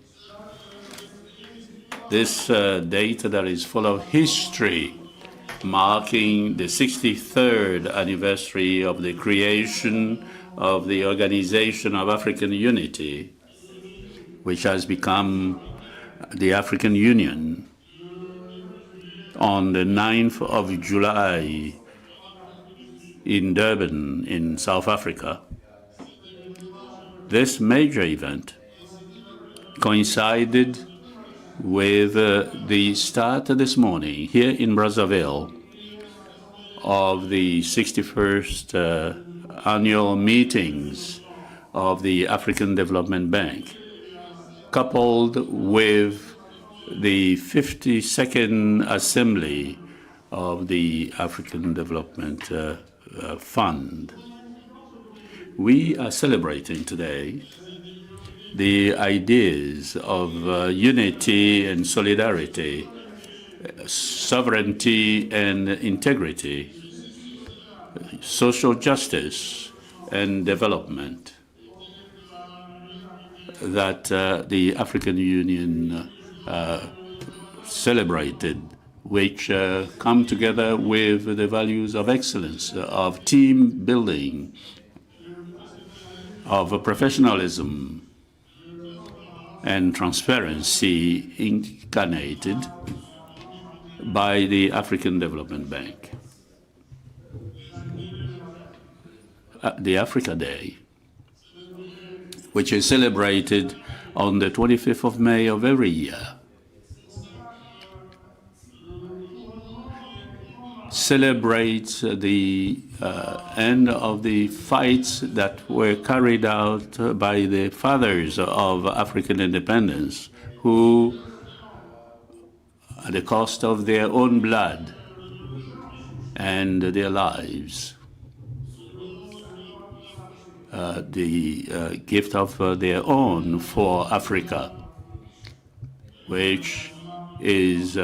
This date that is full of history, marking the 63rd anniversary of the creation of the Organization of African Unity, which has become the African Union on the 9th of July in Durban, in South Africa. This major event coincided with the start this morning here in Brazzaville of the 61st annual meetings of the African Development Bank, coupled with the 52nd Assembly of the African Development Fund. We are celebrating today the ideas of unity and solidarity, sovereignty and integrity, social justice and development that the African Union celebrated, which come together with the values of excellence, of team building, of professionalism and transparency incarnated by the African Development Bank. The Africa Day, which is celebrated on the 25th of May of every year, celebrates the end of the fights that were carried out by the fathers of African independence, who, at the cost of their own blood and their lives, the gift of their own for Africa, which is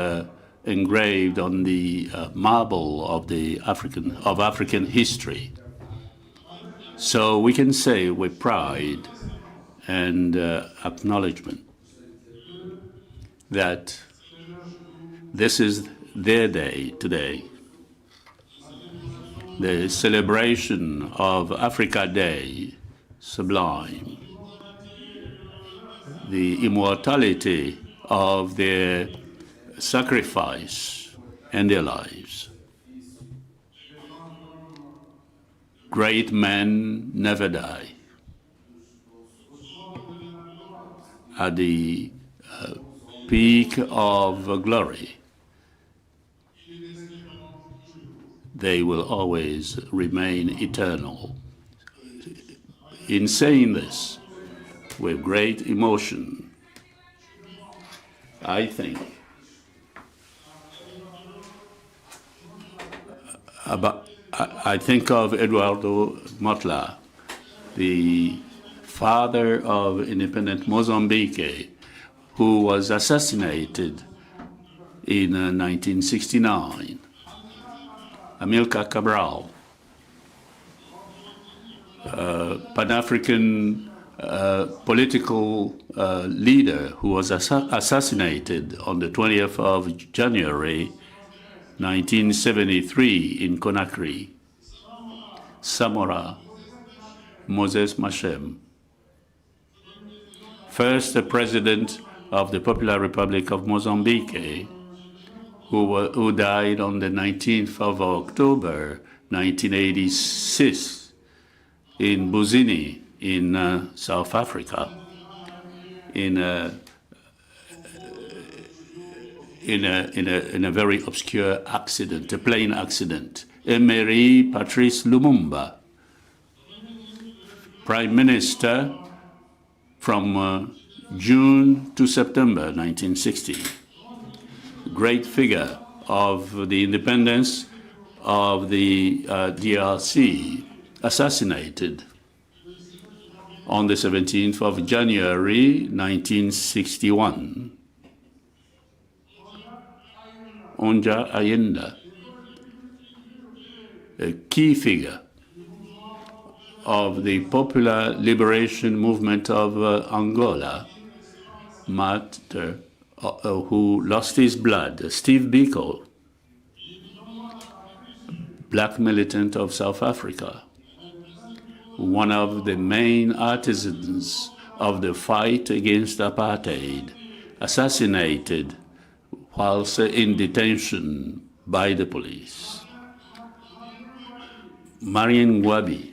engraved on the marble of the African history. So we can say with pride and acknowledgement that this is their day today. The celebration of Africa Day, sublime, the immortality of their sacrifice and their lives. Great men never die. At the peak of glory, they will always remain eternal. In saying this with great emotion, I think of Eduardo Mottla, the father of independent Mozambique, who was assassinated in 1969. Amilcar Cabral, Pan-African political leader who was assassinated on the 20th of January 1973 in Conakry. Samora Moses Machem, first president of the Popular Republic of Mozambique, who died on the 19th of October 1986 in Buzini in South Africa in a very obscure accident, a plane accident. Emery Patrice Lumumba, Prime Minister from June to September 1960. Great figure of the independence of the DRC, assassinated on the 17th of January 1961. Onja Ayenda, a key figure of the popular liberation movement of Angola, martyr who lost his blood. Steve Biko, black militant of South Africa, one of the main artisans of the fight against apartheid, assassinated whilst in detention by the police. Marion Ngouabi,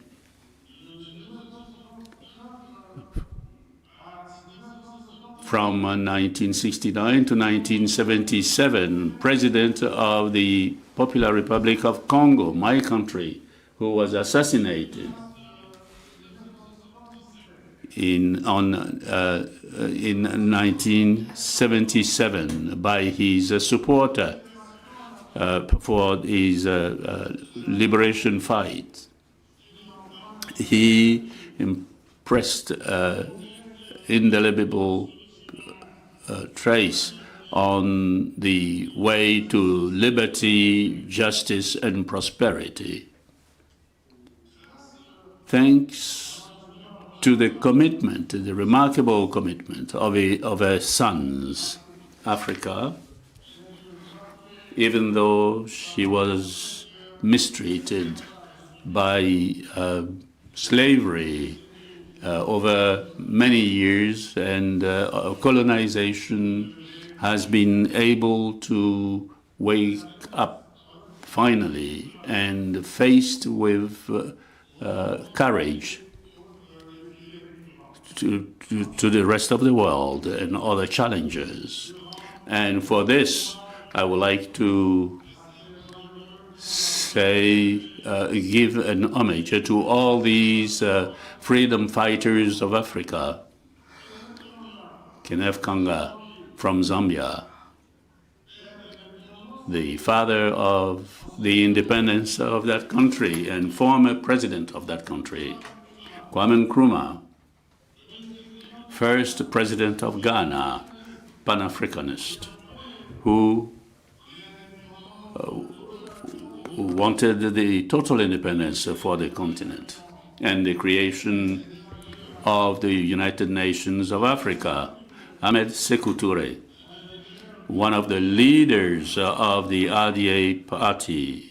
from 1969 to 1977, president of the Popular Republic of Congo, my country, who was assassinated in 1977 by his supporter for his liberation fight. He impressed indelible trace on the way to liberty, justice, and prosperity. Thanks to the commitment, the remarkable commitment of her sons, Africa, even though she was mistreated by slavery over many years, and colonization has been able to wake up finally and faced with courage to the rest of the world and other challenges. And for this, I would like to say, give an homage to all these freedom fighters of Africa. Kenneth Kaunda from Zambia, the father of the independence of that country and former president of that country. Kwame Nkrumah, first president of Ghana, Pan-Africanist, who wanted the total independence for the continent and the creation of the United Nations of Africa. Ahmed Sékou Touré, one of the leaders of the RDA party,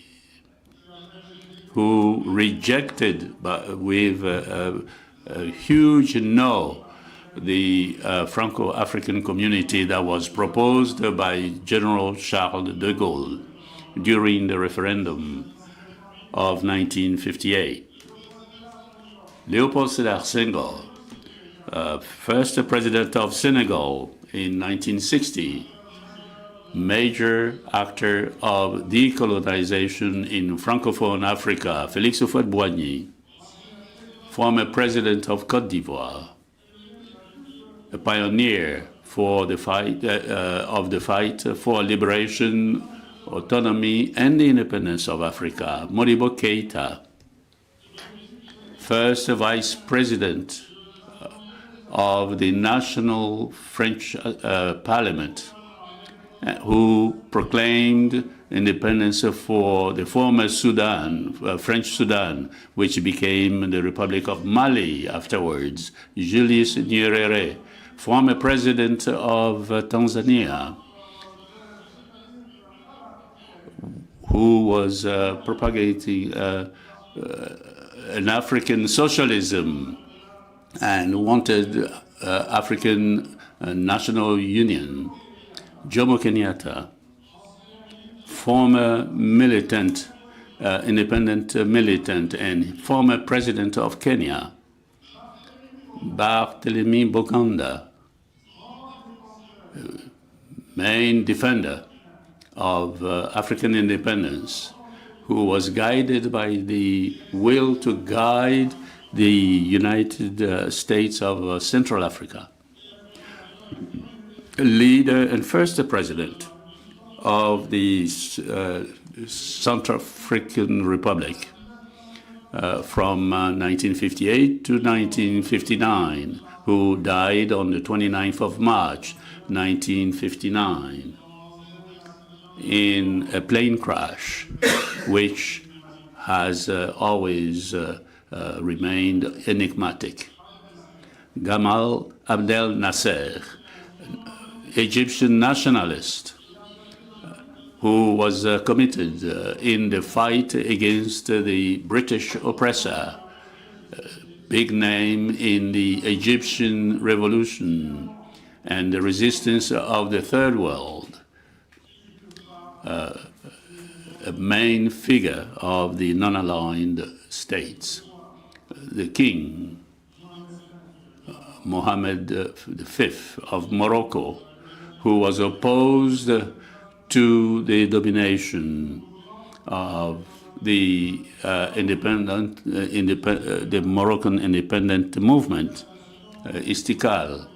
who rejected with a huge no the Franco-African community that was proposed by General Charles de Gaulle during the referendum of 1958. Léopold Sédar Senghor, first president of Senegal in 1960, major actor of decolonization in Francophone Africa, Félix Houphouët-Boigny, former president of Côte d'Ivoire, a pioneer for the fight for liberation, autonomy, and the independence of Africa, Modibo Keïta, first vice president of the National French Parliament, who proclaimed independence for the former Sudan, French Sudan, which became the Republic of Mali afterwards, Julius Nyerere, former president of Tanzania, who was propagating an African socialism and wanted African national union. Jomo Kenyatta, former militant, independent militant, and former president of Kenya. Barthélemy Bokanda, main defender of African independence, who was guided by the will to guide the United States of Central Africa. leader and first president of the Central African Republic from 1958 to 1959, who died on the 29th of March, 1959, in a plane crash, which has always remained enigmatic. Gamal Abdel Nasser, Egyptian nationalist, who was committed in the fight against the British oppressor, big name in the Egyptian revolution and the resistance of the Third World, a main figure of the non-aligned states. The king, Mohammed V of Morocco, who was opposed to the domination of the the Moroccan independent movement, Istiqlal,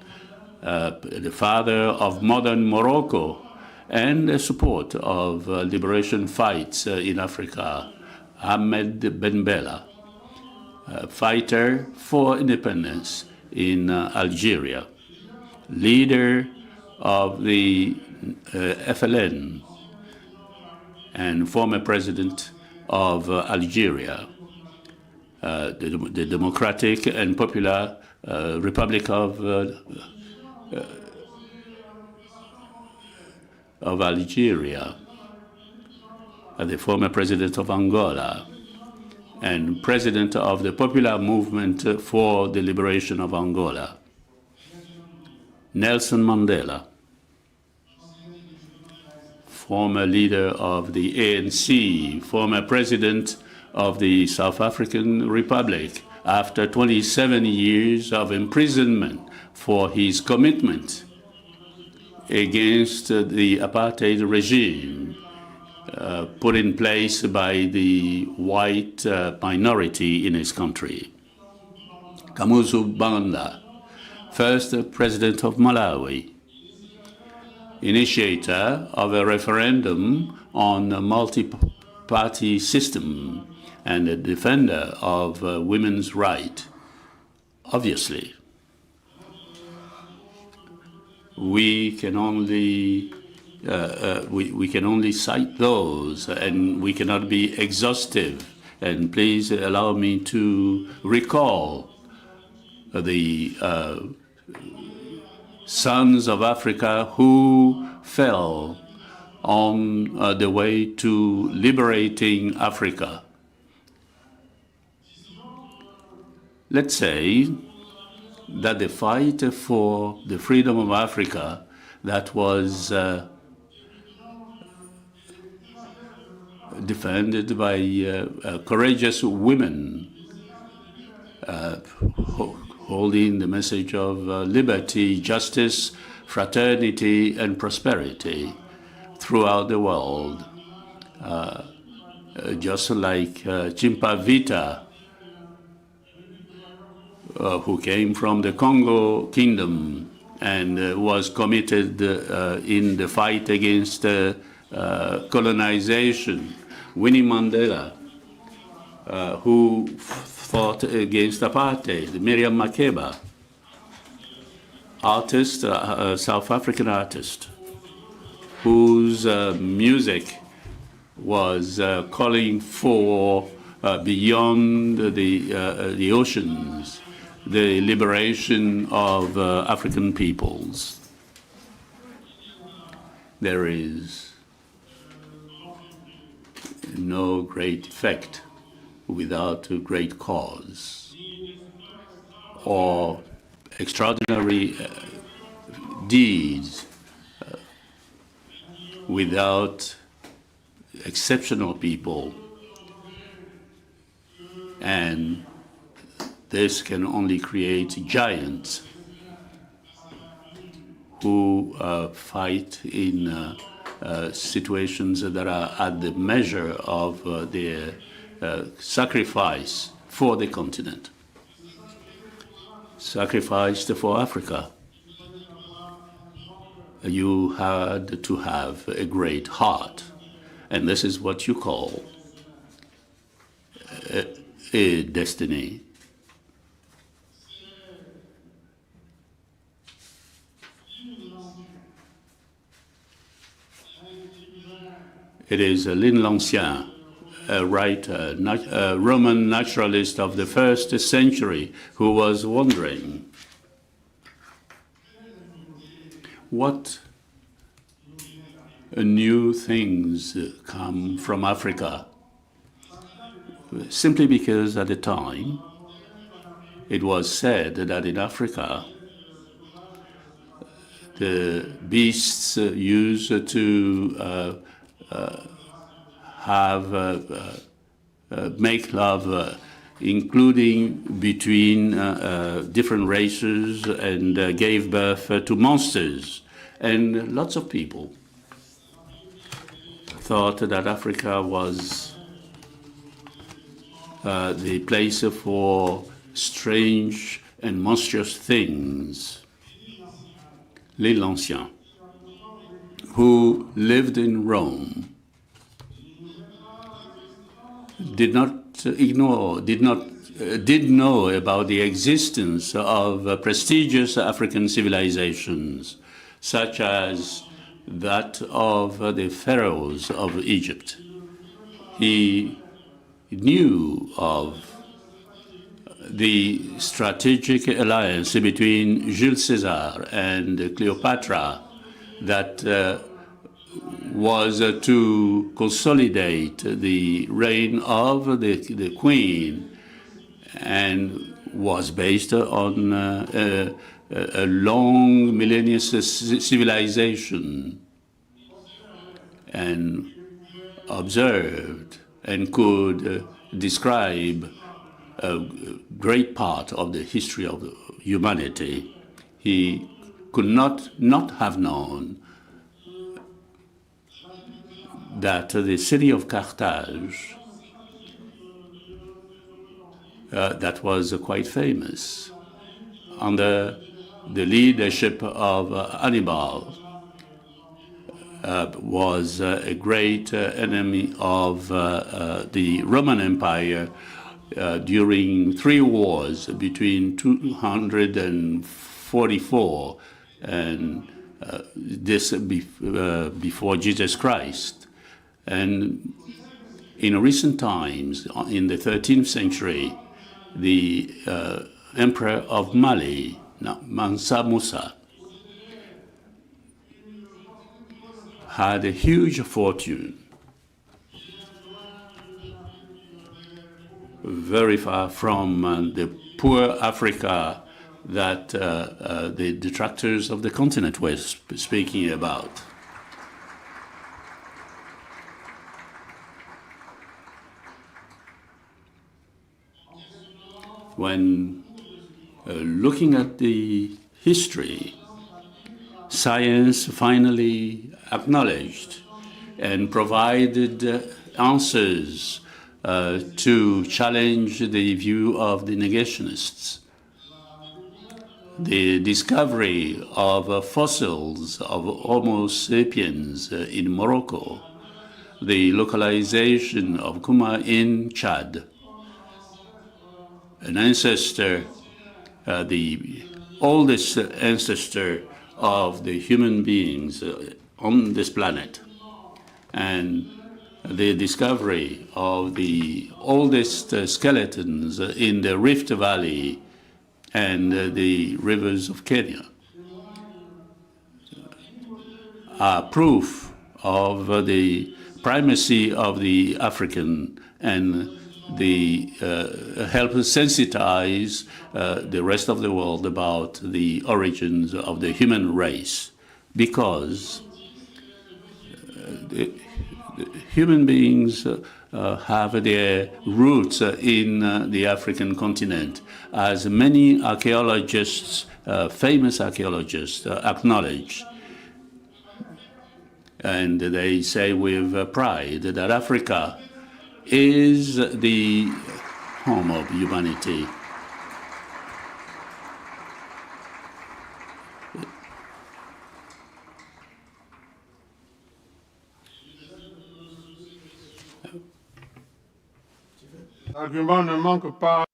the father of modern Morocco, and the support of liberation fights in Africa, Ahmed Ben Bella, fighter for independence in Algeria, leader of the FLN and former president of Algeria, the Democratic and Popular Republic of Algeria, the former president of Angola, and president of the Popular Movement for the Liberation of Angola, Nelson Mandela, former leader of the ANC, former president of the South African Republic, after 27 years of imprisonment for his commitment against the apartheid regime put in place by the white minority in his country. Kamuzu Banda, first president of Malawi, initiator of a referendum on a multi-party system and a defender of women's rights. Obviously, we can only cite those, and we cannot be exhaustive. And please allow me to recall the sons of Africa who fell on the way to liberating Africa. Let's say that the fight for the freedom of Africa that was defended by courageous women holding the message of liberty, justice, fraternity, and prosperity throughout the world. Just like Chimpavita, who came from the Congo Kingdom and was committed in the fight against colonization. Winnie Mandela, who fought against apartheid. Miriam Makeba, artist, South African artist, whose music was calling for beyond the oceans, the liberation of African peoples. There is no great effect without a great cause, or extraordinary deeds without exceptional people. And this can only create giants who fight in situations that are at the measure of their sacrifice for the continent, sacrificed for Africa. you had to have a great heart. And this is what you call a destiny. It is Lin L'Ancien, a writer, a Roman naturalist of the 1st century, who was wondering what new things come from Africa, simply because at the time it was said that in Africa the beasts used to make love, including between different races, and gave birth to monsters. And lots of people thought that Africa was the place for strange and monstrous things. Lin L'Ancien, who lived in Rome, did know about the existence of prestigious African civilizations, such as that of the pharaohs of Egypt. He knew of the strategic alliance between Jules Caesar and Cleopatra that was to consolidate the reign of the queen, and was based on a long millennial civilization, and observed and could describe a great part of the history of humanity. He could not have known that the city of Carthage, that was quite famous, under the leadership of Hannibal, was a great enemy of the Roman Empire during 3 wars between 244 and this before Jesus Christ. And in recent times, in the 13th century, the Emperor of Mali, Mansa Musa, had a huge fortune, very far from the poor Africa that the detractors of the continent were speaking about. When looking at the history, science finally acknowledged and provided answers to challenge the view of the negationists. The discovery of fossils of Homo sapiens in Morocco, the localization of Kuma in Chad, an ancestor, the oldest ancestor of the human beings on this planet, and the discovery of the oldest skeletons in the Rift Valley and the rivers of Kenya are proof of the primacy of the African, and the help sensitize the rest of the world about the origins of the human race, because the human beings have their roots in the African continent, as many archaeologists, famous archaeologists, acknowledge. And they say with pride that Africa is the home of humanity. L'argument ne manque pas.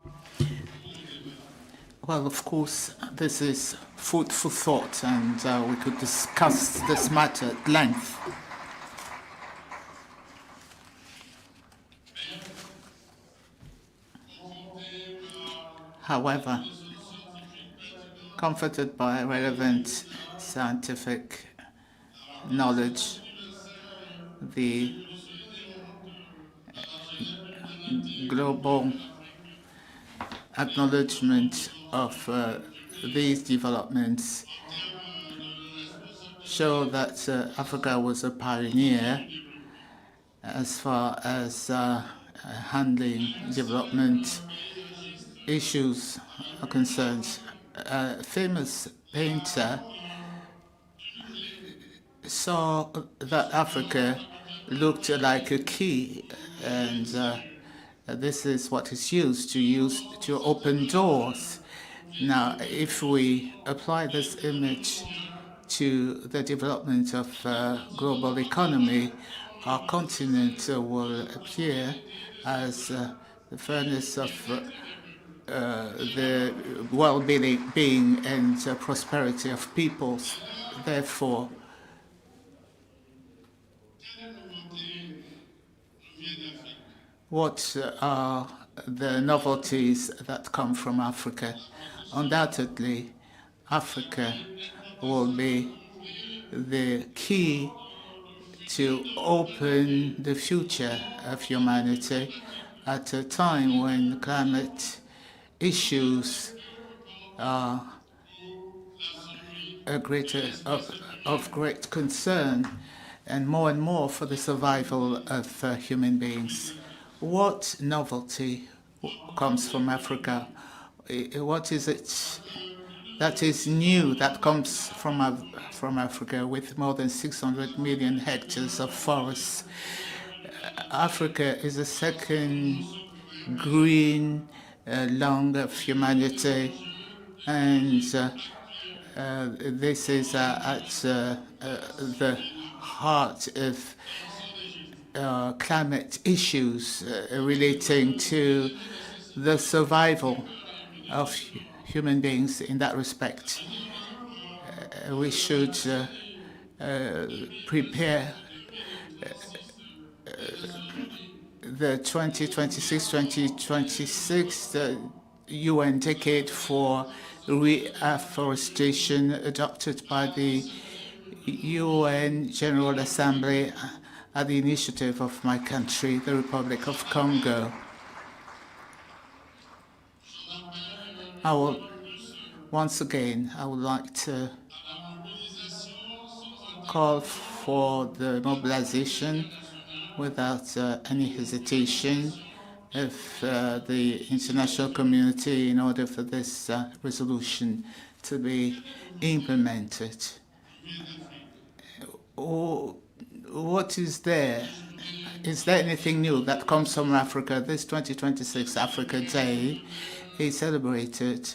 Well, of course, this is food for thought, and we could discuss this matter at length. However, comforted by relevant scientific knowledge, the global acknowledgement of these developments show that Africa was a pioneer as far as handling development issues are concerned. A famous painter saw that Africa looked like a key, and this is what is used to open doors. Now, if we apply this image to the development of global economy, our continent will appear as the furnace of the well-being and prosperity of peoples. Therefore, what are the novelties that come from Africa? Undoubtedly, Africa will be the key to open the future of humanity at a time when climate issues are of great concern, and more for the survival of human beings. What novelty comes from Africa? What is it that is new that comes from Africa with more than 600 million hectares of forests? Africa is the second green lung of humanity, and this is at the heart of climate issues relating to the survival of human beings. In that respect, we should prepare the 2026 UN decade for reforestation adopted by the UN General Assembly at the initiative of my country, the Republic of Congo. Once again, I would like to call for the mobilization without any hesitation of the international community in order for this resolution to be implemented. What is there? Is there anything new that comes from Africa? This 2026 Africa Day is celebrated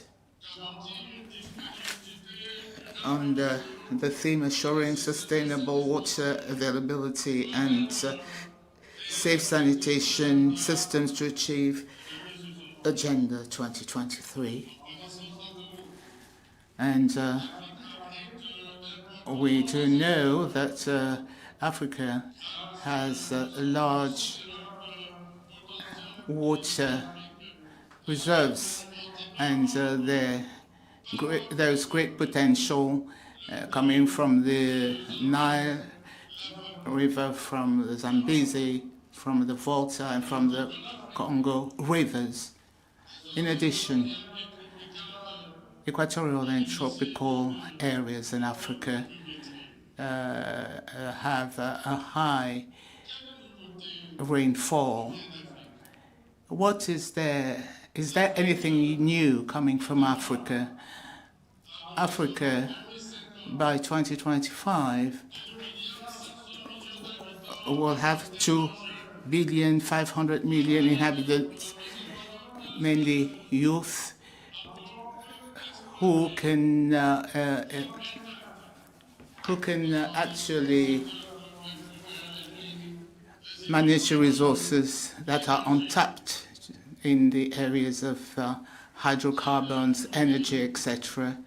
under the theme assuring sustainable water availability and safe sanitation systems to achieve Agenda 2023. And we do know that Africa has large water reserves, and there's great potential coming from the Nile River, from the Zambezi, from the Volta, and from the Congo rivers. In addition, equatorial and tropical areas in Africa have a high rainfall. What is there? Is there anything new coming from Africa? Africa, by 2025, will have 2,500,000,000 inhabitants, mainly youth, who can actually manage the resources that are untapped in the areas of hydrocarbons, energy, etc.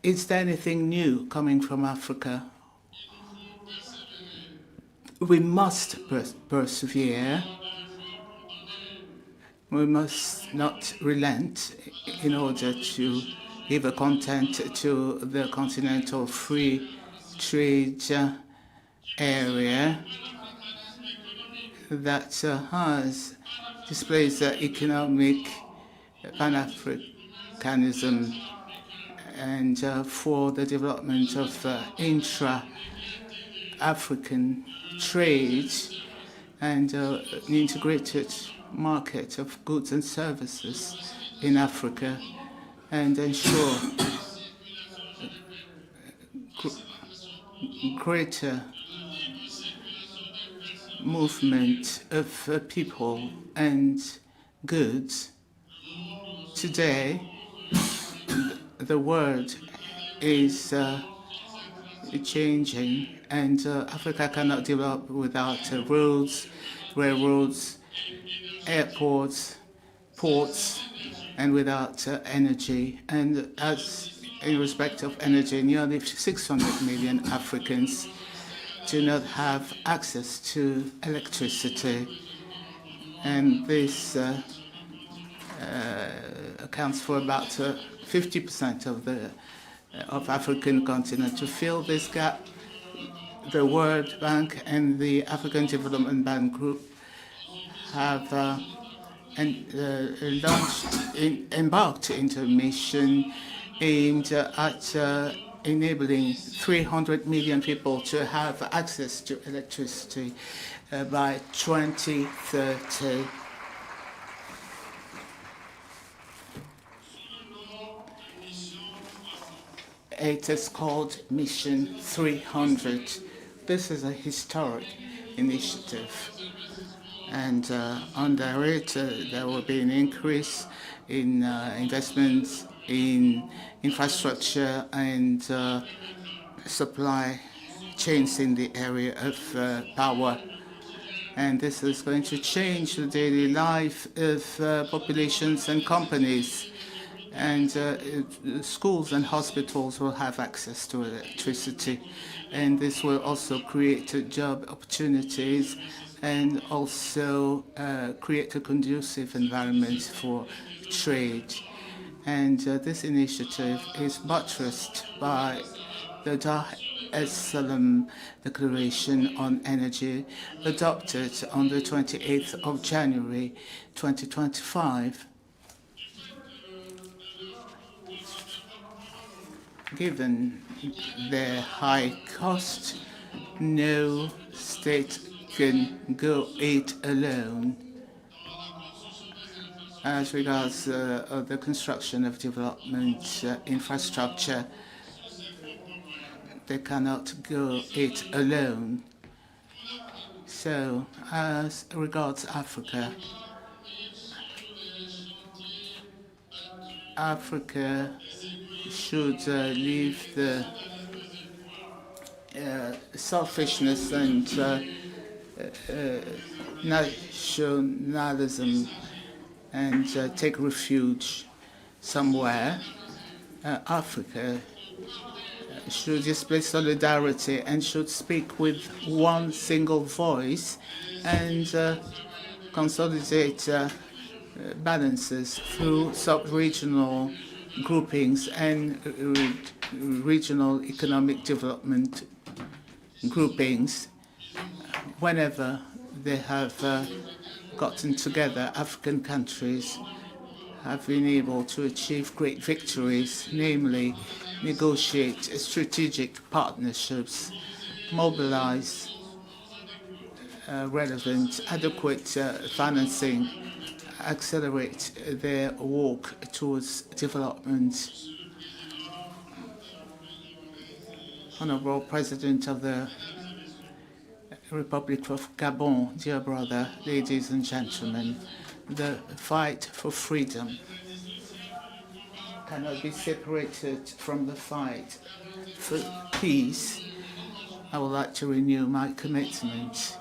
Is there anything new coming from Africa? We must persevere. We must not relent in order to give a content to the continental free trade area that has displays economic Pan-Africanism and for the development of intra-African trade and an integrated market of goods and services in Africa, and ensure greater movement of people and goods. Today, the world is changing, and Africa cannot develop without roads, railroads, airports, ports, and without energy. And as in respect of energy, nearly 600 million Africans do not have access to electricity, and this accounts for about 50% of African continent. To fill this gap, the World Bank and the African Development Bank Group have embarked into a mission aimed at enabling 300 million people to have access to electricity by 2030. It is called Mission 300. This is a historic initiative, and under it there will be an increase in investments in infrastructure and supply chains in the area of power. And this is going to change the daily life of populations and companies. And schools and hospitals will have access to electricity. And this will also create job opportunities and also create a conducive environment for trade. And this initiative is buttressed by the Dar es Salaam Declaration on Energy, adopted on the 28th of January 2025. Given their high cost, no state can go it alone. As regards the construction of development infrastructure, they cannot go it alone. So, as regards Africa, Africa should leave the selfishness and nationalism and take refuge somewhere. Africa should display solidarity and should speak with one single voice and consolidate balances through sub-regional groupings and regional economic development groupings. Whenever they have gotten together, African countries have been able to achieve great victories, namely negotiate strategic partnerships, mobilize relevant, adequate financing, accelerate their walk towards development. Honorable President of the Republic of Gabon, dear brother, ladies and gentlemen, the fight for freedom cannot be separated from the fight for peace. I would like to renew my commitment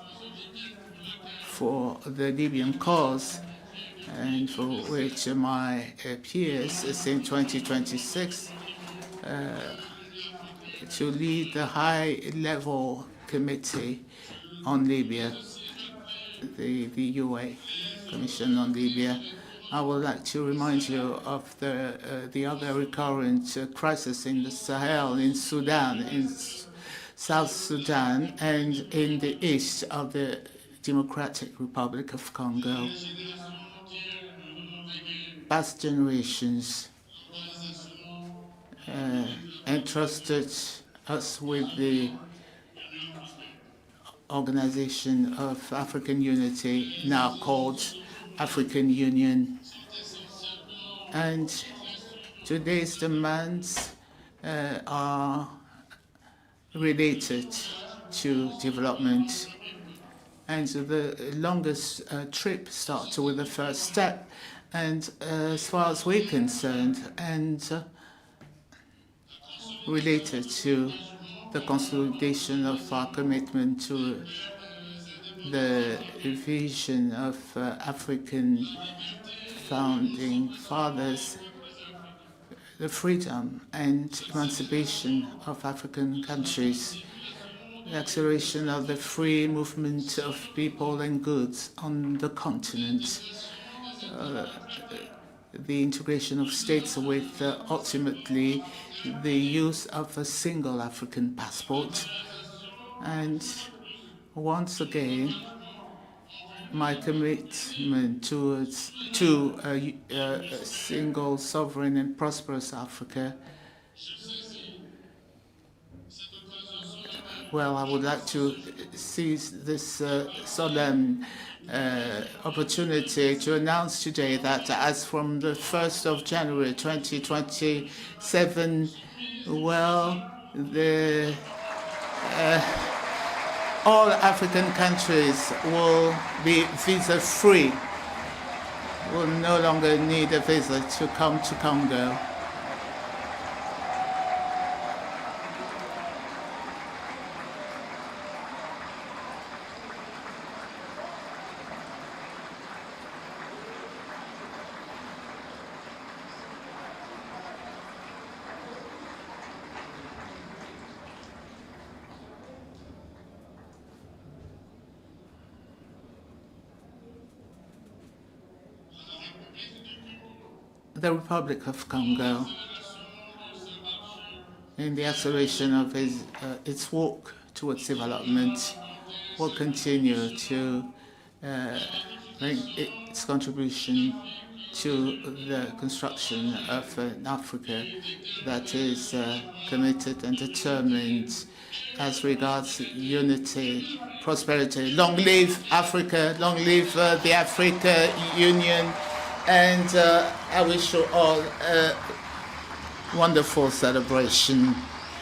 for the Libyan cause, and for which my peers since 2026 to lead the high-level committee on Libya, the UA Commission on Libya. I would like to remind you of the other recurrent crisis in the Sahel, in Sudan, in South Sudan, and in the east of the Democratic Republic of Congo. Past generations entrusted us with the Organization of African Unity, now called African Union. And today's demands are related to development. And the longest trip starts with the first step. And as far as we're concerned, and related to the consolidation of our commitment to the vision of African founding fathers, the freedom and emancipation of African countries, the acceleration of the free movement of people and goods on the continent, the integration of states with ultimately the use of a single African passport. And once again, my commitment to a single, sovereign and prosperous Africa. Well, I would like to seize this solemn opportunity to announce today that as from the 1st of January 2027, well, all African countries will be visa-free, will no longer need a visa to come to Congo. The Republic of Congo, in the acceleration of its walk towards development, will continue to bring its contribution to the construction of an Africa that is committed and determined as regards unity, prosperity. Long live Africa, long live the African Union. And I wish you all a wonderful celebration.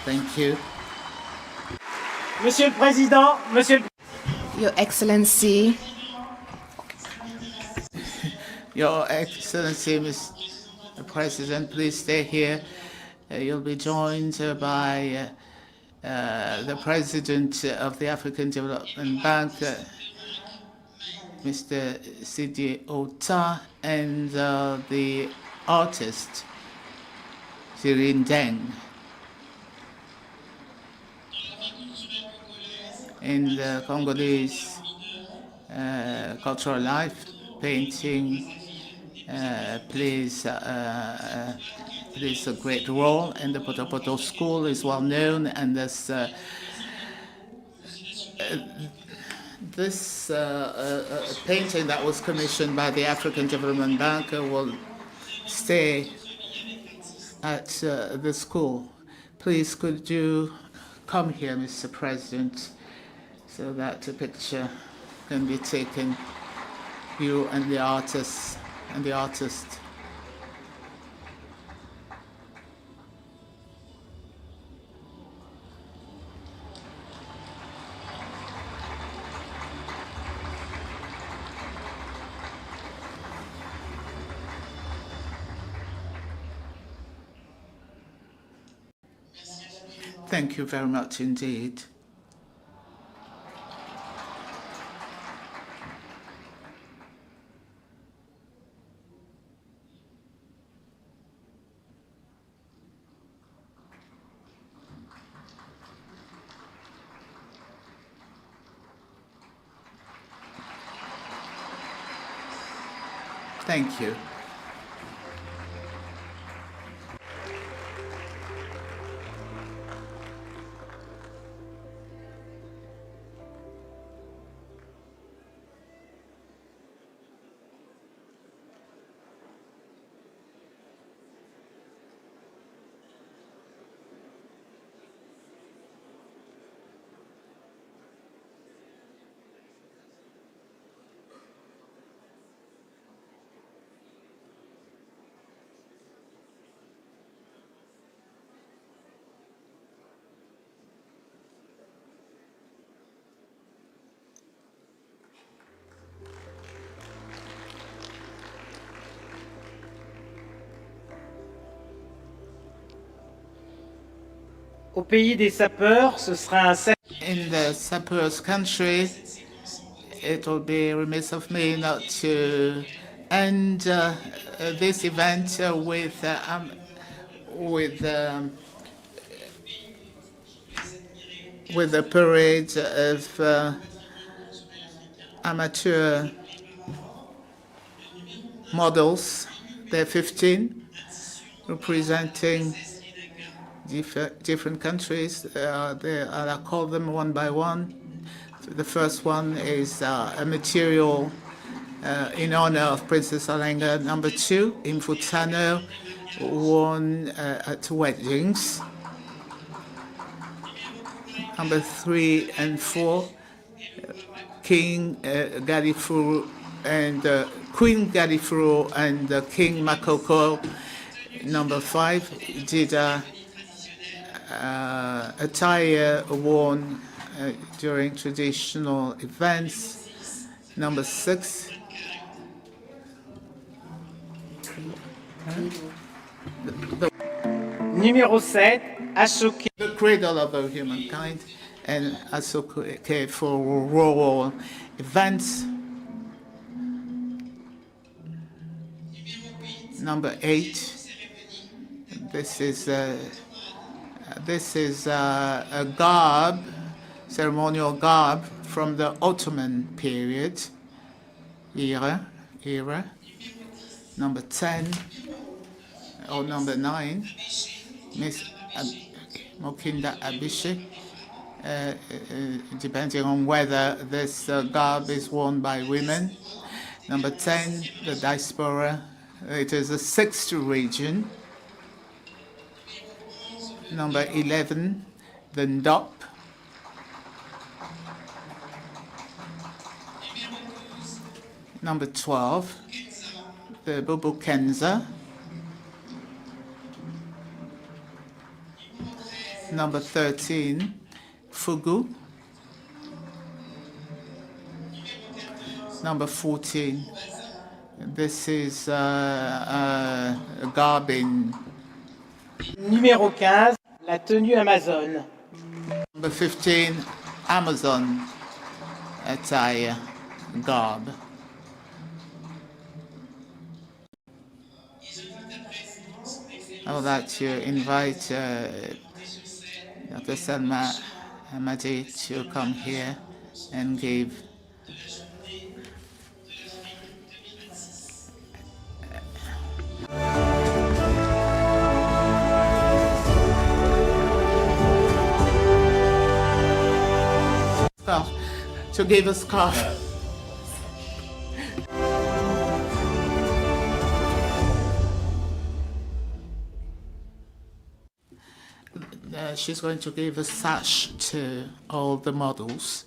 Thank you. Monsieur le Président, Your Excellency. Your Excellency, Mr. President, please stay here. You'll be joined by the President of the African Development Bank, Mr. Sidi Ota, and the artist, Sirin Deng. In the Congolese cultural life, painting plays a great role, and the Potopoto School is well known, and this painting that was commissioned by the African Development Bank will stay at the school. Please, could you come here, Mr. President, so that a picture can be taken, you and the artist and the artist. Thank you very much indeed. Thank you. Au pays des sapeurs, ce sera un In the sappers country, it will be remiss of me not to end this event with the parade of amateur models. There are 15 representing different countries. I'll call them one by one. The first one is a material in honor of Princess Alenga. Number 2, Infutano, worn at weddings. Number 3 and 4, King Galifuru and Queen Galifuru and King Makoko. Number 5, Jida attire worn during traditional events. Number 6, Numéro 7, Ashoke. The cradle of all humankind, and Ashoke for rural events. Number 8, this is a garb, ceremonial garb from the Ottoman period era. Number 10 or number 9, Miss Mokinda Abishi, depending on whether this garb is worn by women. Number 10, the diaspora. It is the 6th region. Number 11, the Ndop. Number 12, the Bubukenza. Number 13, Fugu. Number 14, this is Garbin. Numéro 15, la tenue Amazon. Number 15, Amazon attire, garb. I would like to invite Dr. Salma Hamadi to come here and give a scarf. She's going to give a sash to all the models.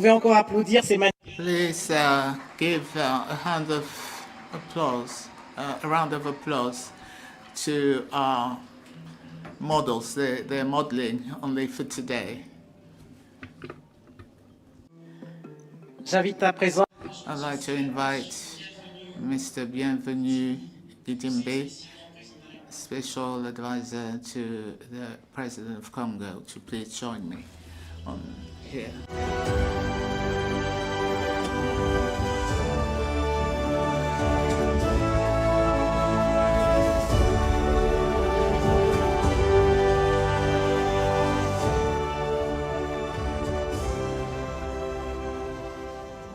pouvez encore applaudir ces Please give a round of applause to our models. They're modeling only for today. J'invite à présent I'd like to invite Mr. Bienvenu Gidimbe, Special Advisor to the President of Congo, to please join me on here.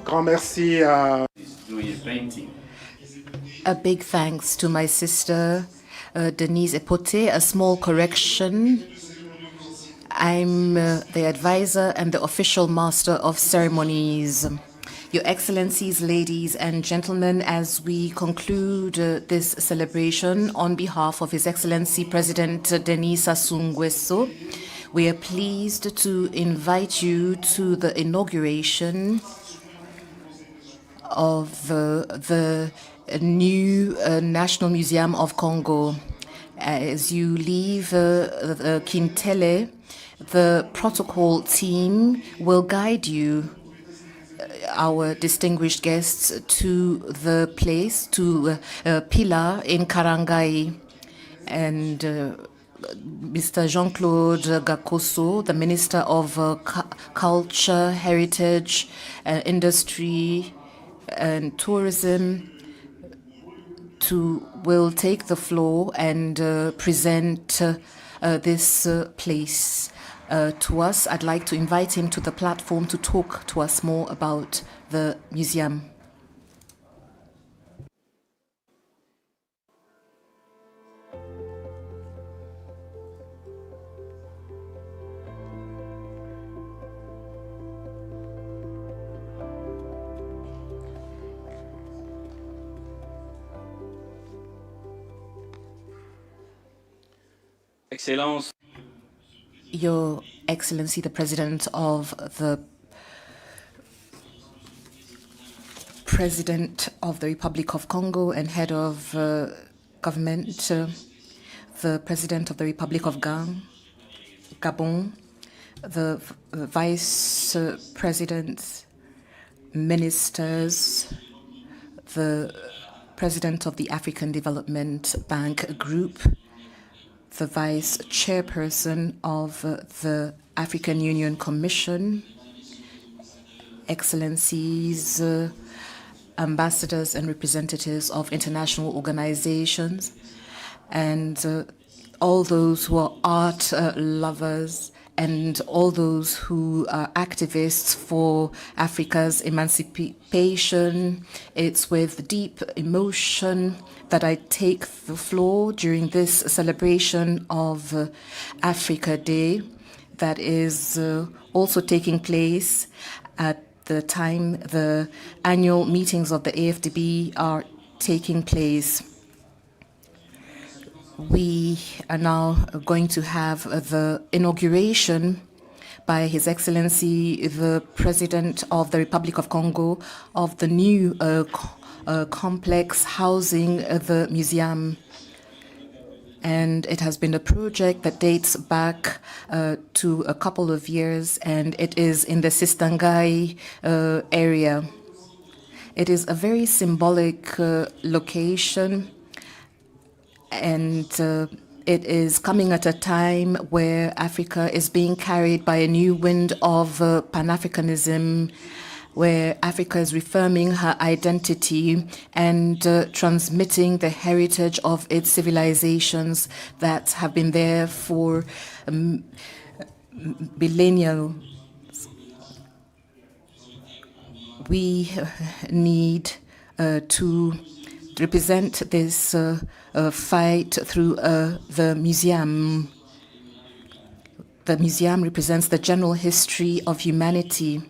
Grand merci à A big thanks to my sister, Denise Epote. A small correction. I'm the advisor and the official master of ceremonies. Your Excellencies, ladies and gentlemen, as we conclude this celebration on behalf of His Excellency President Denis Sassou Nguesso, we are pleased to invite you to the inauguration of the new National Museum of Congo. As you leave Kintele, the protocol team will guide you, our distinguished guests, to the place, to Pilar in Karangai. And Mr. Jean-Claude Gakoso, the Minister of Culture, Heritage, Industry, and Tourism, will take the floor and present this place to us. I'd like to invite him to the platform to talk to us more about the museum. Excellence. Your Excellency, the President of the Republic of Congo and Head of Government, the President of the Republic of Gabon, the Vice Presidents, Ministers, the President of the African Development Bank Group, the Vice Chairperson of the African Union Commission, Excellencies, ambassadors and representatives of international organizations, and all those who are art lovers, and all those who are activists for Africa's emancipation. It's with deep emotion that I take the floor during this celebration of Africa Day that is also taking place at the time the annual meetings of the AFDB are taking place. We are now going to have the inauguration by His Excellency, the President of the Republic of Congo, of the new complex housing the museum. And it has been a project that dates back to a couple of years, and it is in the Sistangai area. It is a very symbolic location, and it is coming at a time where Africa is being carried by a new wind of Pan-Africanism, where Africa is reaffirming her identity and transmitting the heritage of its civilizations that have been there for millennia. We need to represent this fight through the museum. The museum represents the general history of humanity,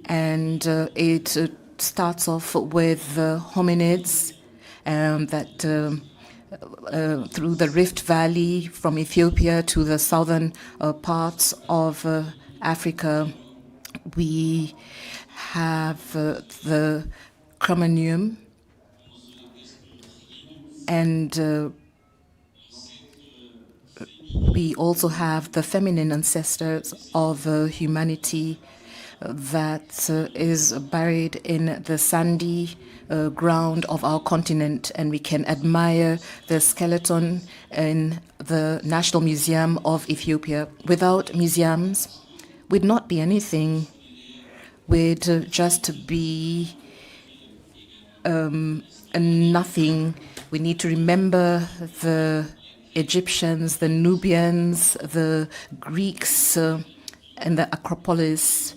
and it starts off with hominids that through the Rift Valley from Ethiopia to the southern parts of Africa. We have the Cromanium, and we also have the feminine ancestors of humanity that is buried in the sandy ground of our continent, and we can admire the skeleton in the National Museum of Ethiopia. Without museums, we'd not be anything. We'd just be nothing. We need to remember the Egyptians, the Nubians, the Greeks, and the Acropolis.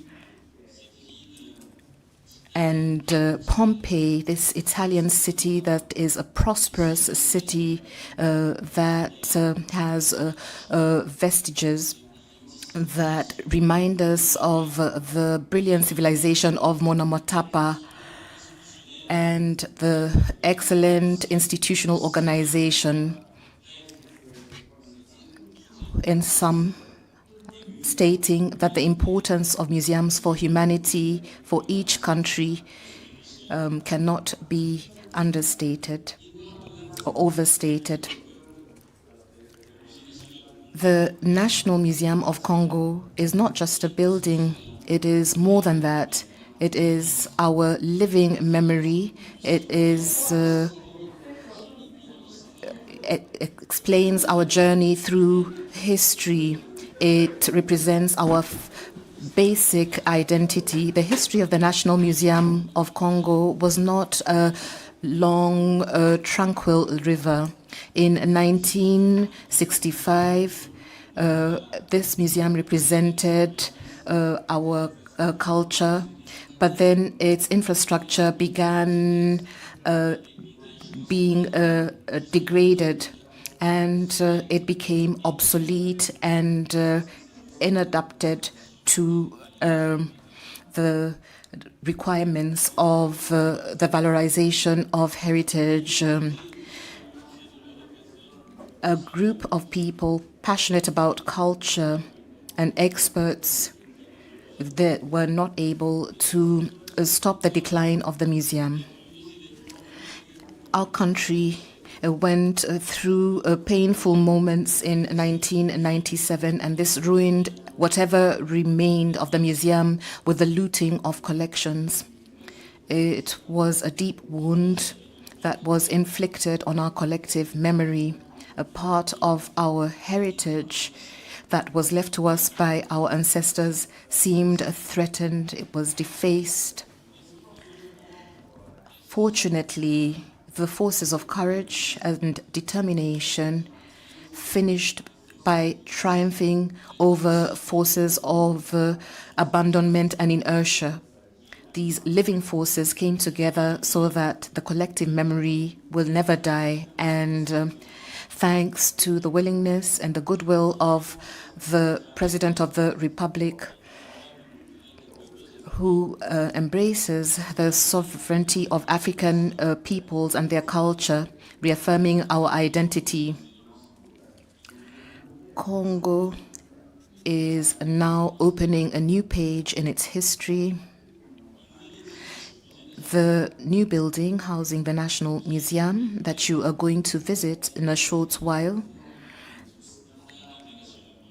And Pompeii, this Italian city that is a prosperous city that has vestiges that remind us of the brilliant civilization of Monomotapa and the excellent institutional organization. In some stating that the importance of museums for humanity for each country cannot be understated or overstated. The National Museum of Congo is not just a building, it is more than that. It is our living memory. It explains our journey through history. It represents our basic identity. The history of the National Museum of Congo was not a long, tranquil river. In 1965, this museum represented our culture, but then its infrastructure began being degraded, and it became obsolete and inadapted to the requirements of the valorization of heritage. A group of people passionate about culture and experts that were not able to stop the decline of the museum. Our country went through painful moments in 1997, and this ruined whatever remained of the museum with the looting of collections. It was a deep wound that was inflicted on our collective memory, a part of our heritage that was left to us by our ancestors seemed threatened, it was defaced. Fortunately, the forces of courage and determination finished by triumphing over forces of abandonment and inertia. These living forces came together so that the collective memory will never die, and thanks to the willingness and the goodwill of the President of the Republic, who embraces the sovereignty of African peoples and their culture, reaffirming our identity. Congo is now opening a new page in its history. The new building housing the National Museum that you are going to visit in a short while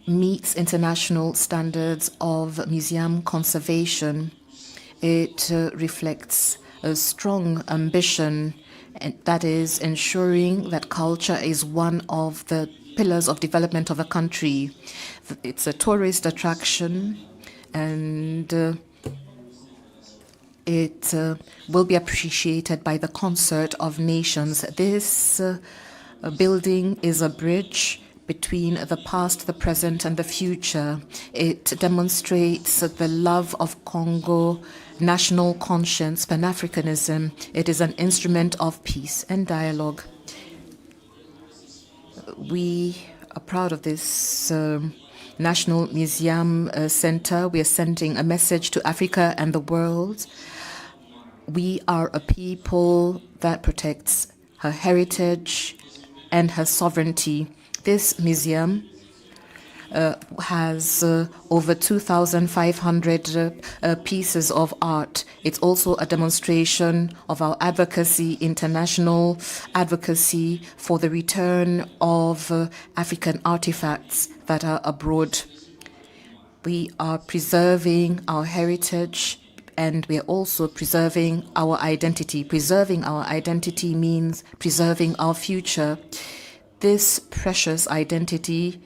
meets international standards of museum conservation. It reflects a strong ambition, and that is ensuring that culture is one of the pillars of development of a country. It's a tourist attraction, and it will be appreciated by the concert of nations. This building is a bridge between the past, the present, and the future. It demonstrates the love of Congo, national conscience, Pan-Africanism. It is an instrument of peace and dialogue. We are proud of this National Museum Center. We are sending a message to Africa and the world. We are a people that protects her heritage and her sovereignty. This museum has over 2,500 pieces of art. It's also a demonstration of our advocacy, international advocacy for the return of African artifacts that are abroad. We are preserving our heritage, and we are also preserving our identity. Preserving our identity means preserving our future. This precious identity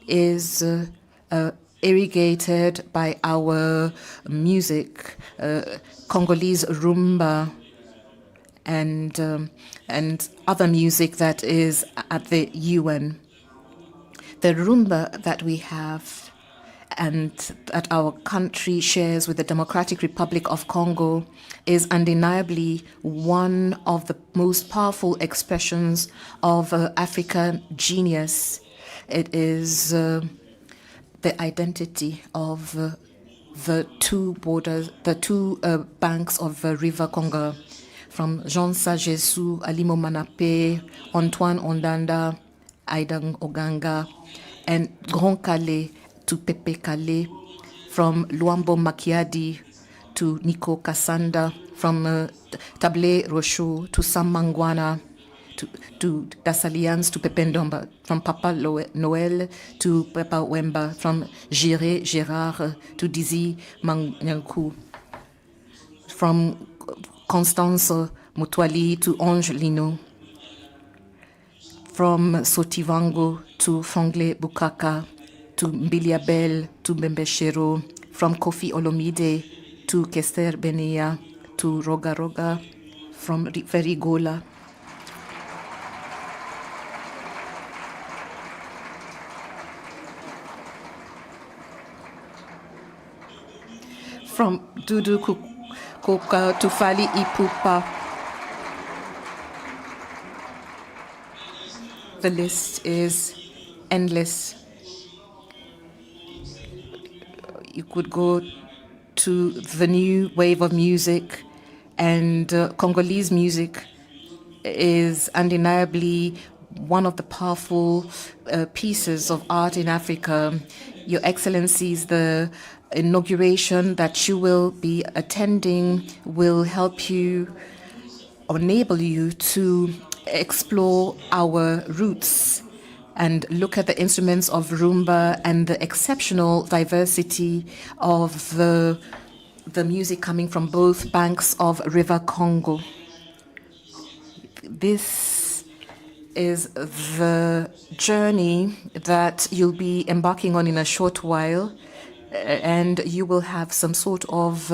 is irrigated by our music, Congolese rumba, and other music that is at the UN. The rumba that we have and that our country shares with the Democratic Republic of Congo is undeniably one of the most powerful expressions of African genius. It is the identity of the two borders, the two banks of River Congo, from Jean Sagesu, Alimo Manape, Antoine Ondanda, Aidang Oganga, and Grand Calais to Pepe Calais, from Luambo Makiadi to Nico Kassanda, from Table Rochot to Sam Mangwana, to Dasalians to Pepe Ndomba, from Papa Noël to Papa Wemba, from Giré Gérard to Dizzy Manyankou, from Constance Mutwali to Ange Lino, from Sotivango to Fongle Bukaka, to Mbiliabel to Mbembeshero, from Kofi Olomide to Kester Benea, to Roga Roga, from Verigola. From Dudu Koka to Fali Ipupa. The list is endless. You could go to the new wave of music, and Congolese music is undeniably one of the powerful pieces of art in Africa. Your Excellencies, the inauguration that you will be attending will help you, enable you to explore our roots and look at the instruments of rumba and the exceptional diversity of the music coming from both banks of River Congo. This is the journey that you'll be embarking on in a short while, and you will have some sort of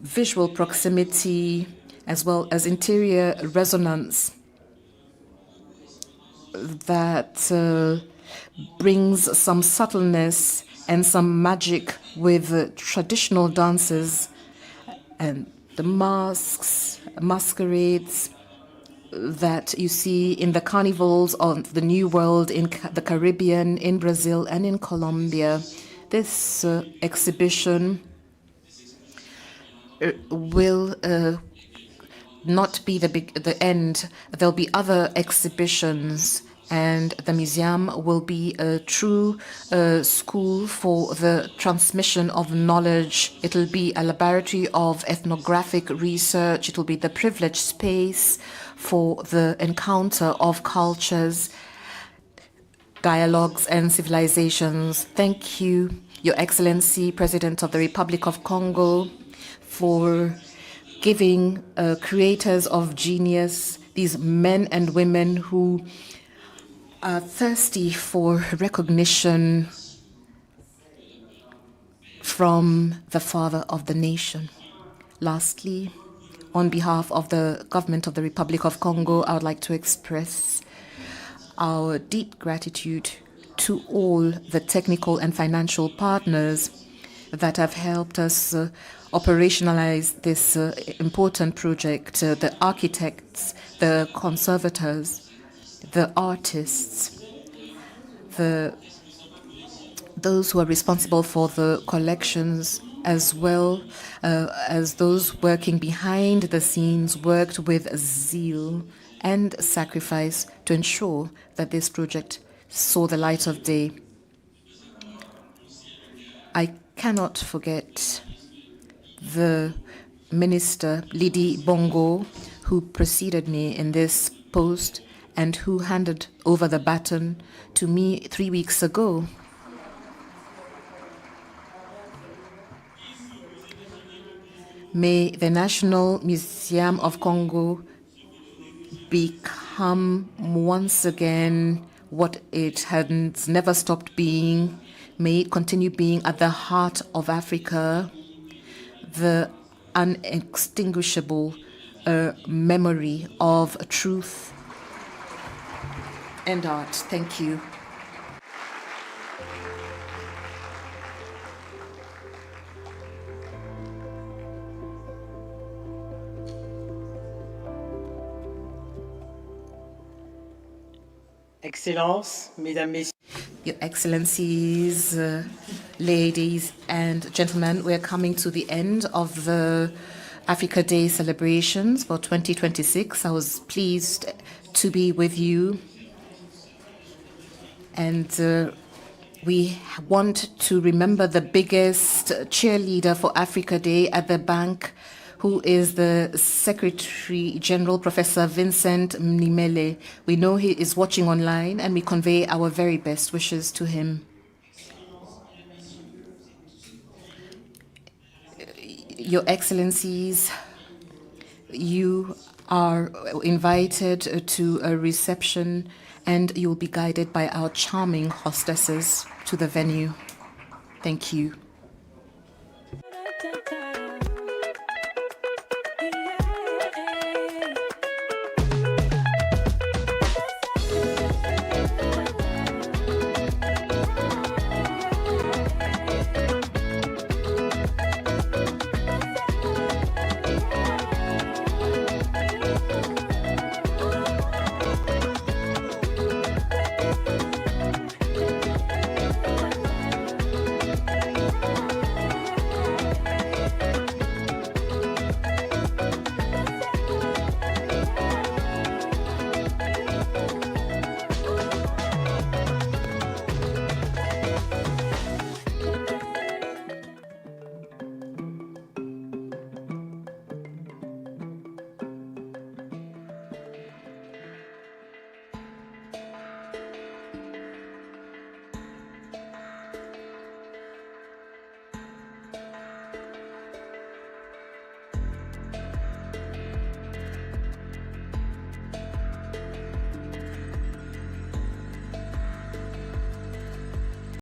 visual proximity as well as interior resonance that brings some subtleness and some magic with traditional dances and the masks, masquerades that you see in the carnivals of the New World in the Caribbean, in Brazil, and in Colombia. This exhibition will not be the end. There'll be other exhibitions, and the museum will be a true school for the transmission of knowledge. It'll be a laboratory of ethnographic research. It'll be the privileged space for the encounter of cultures, dialogues, and civilizations. Thank you, Your Excellency, President of the Republic of Congo, for giving creators of genius, these men and women who are thirsty for recognition from the father of the nation. Lastly, on behalf of the government of the Republic of Congo, I would like to express our deep gratitude to all the technical and financial partners that have helped us operationalize this important project, the architects, the conservators, the artists, those who are responsible for the collections, as well as those working behind the scenes, worked with zeal and sacrifice to ensure that this project saw the light of day. I cannot forget the Minister Lydie Bongo, who preceded me in this post and who handed over the baton to me 3 weeks ago. May the National Museum of Congo become once again what it has never stopped being. May it continue being at the heart of Africa, the unextinguishable memory of truth and art. Thank you. Excellences, Mesdames, Messieurs. Your Excellencies, ladies and gentlemen, we're coming to the end of the Africa Day celebrations for 2026. I was pleased to be with you. And we want to remember the biggest cheerleader for Africa Day at the bank, who is the Secretary General, Professor Vincent Mnimele. We know he is watching online, and we convey our very best wishes to him. Your Excellencies, you are invited to a reception, and you will be guided by our charming hostesses to the venue. Thank you.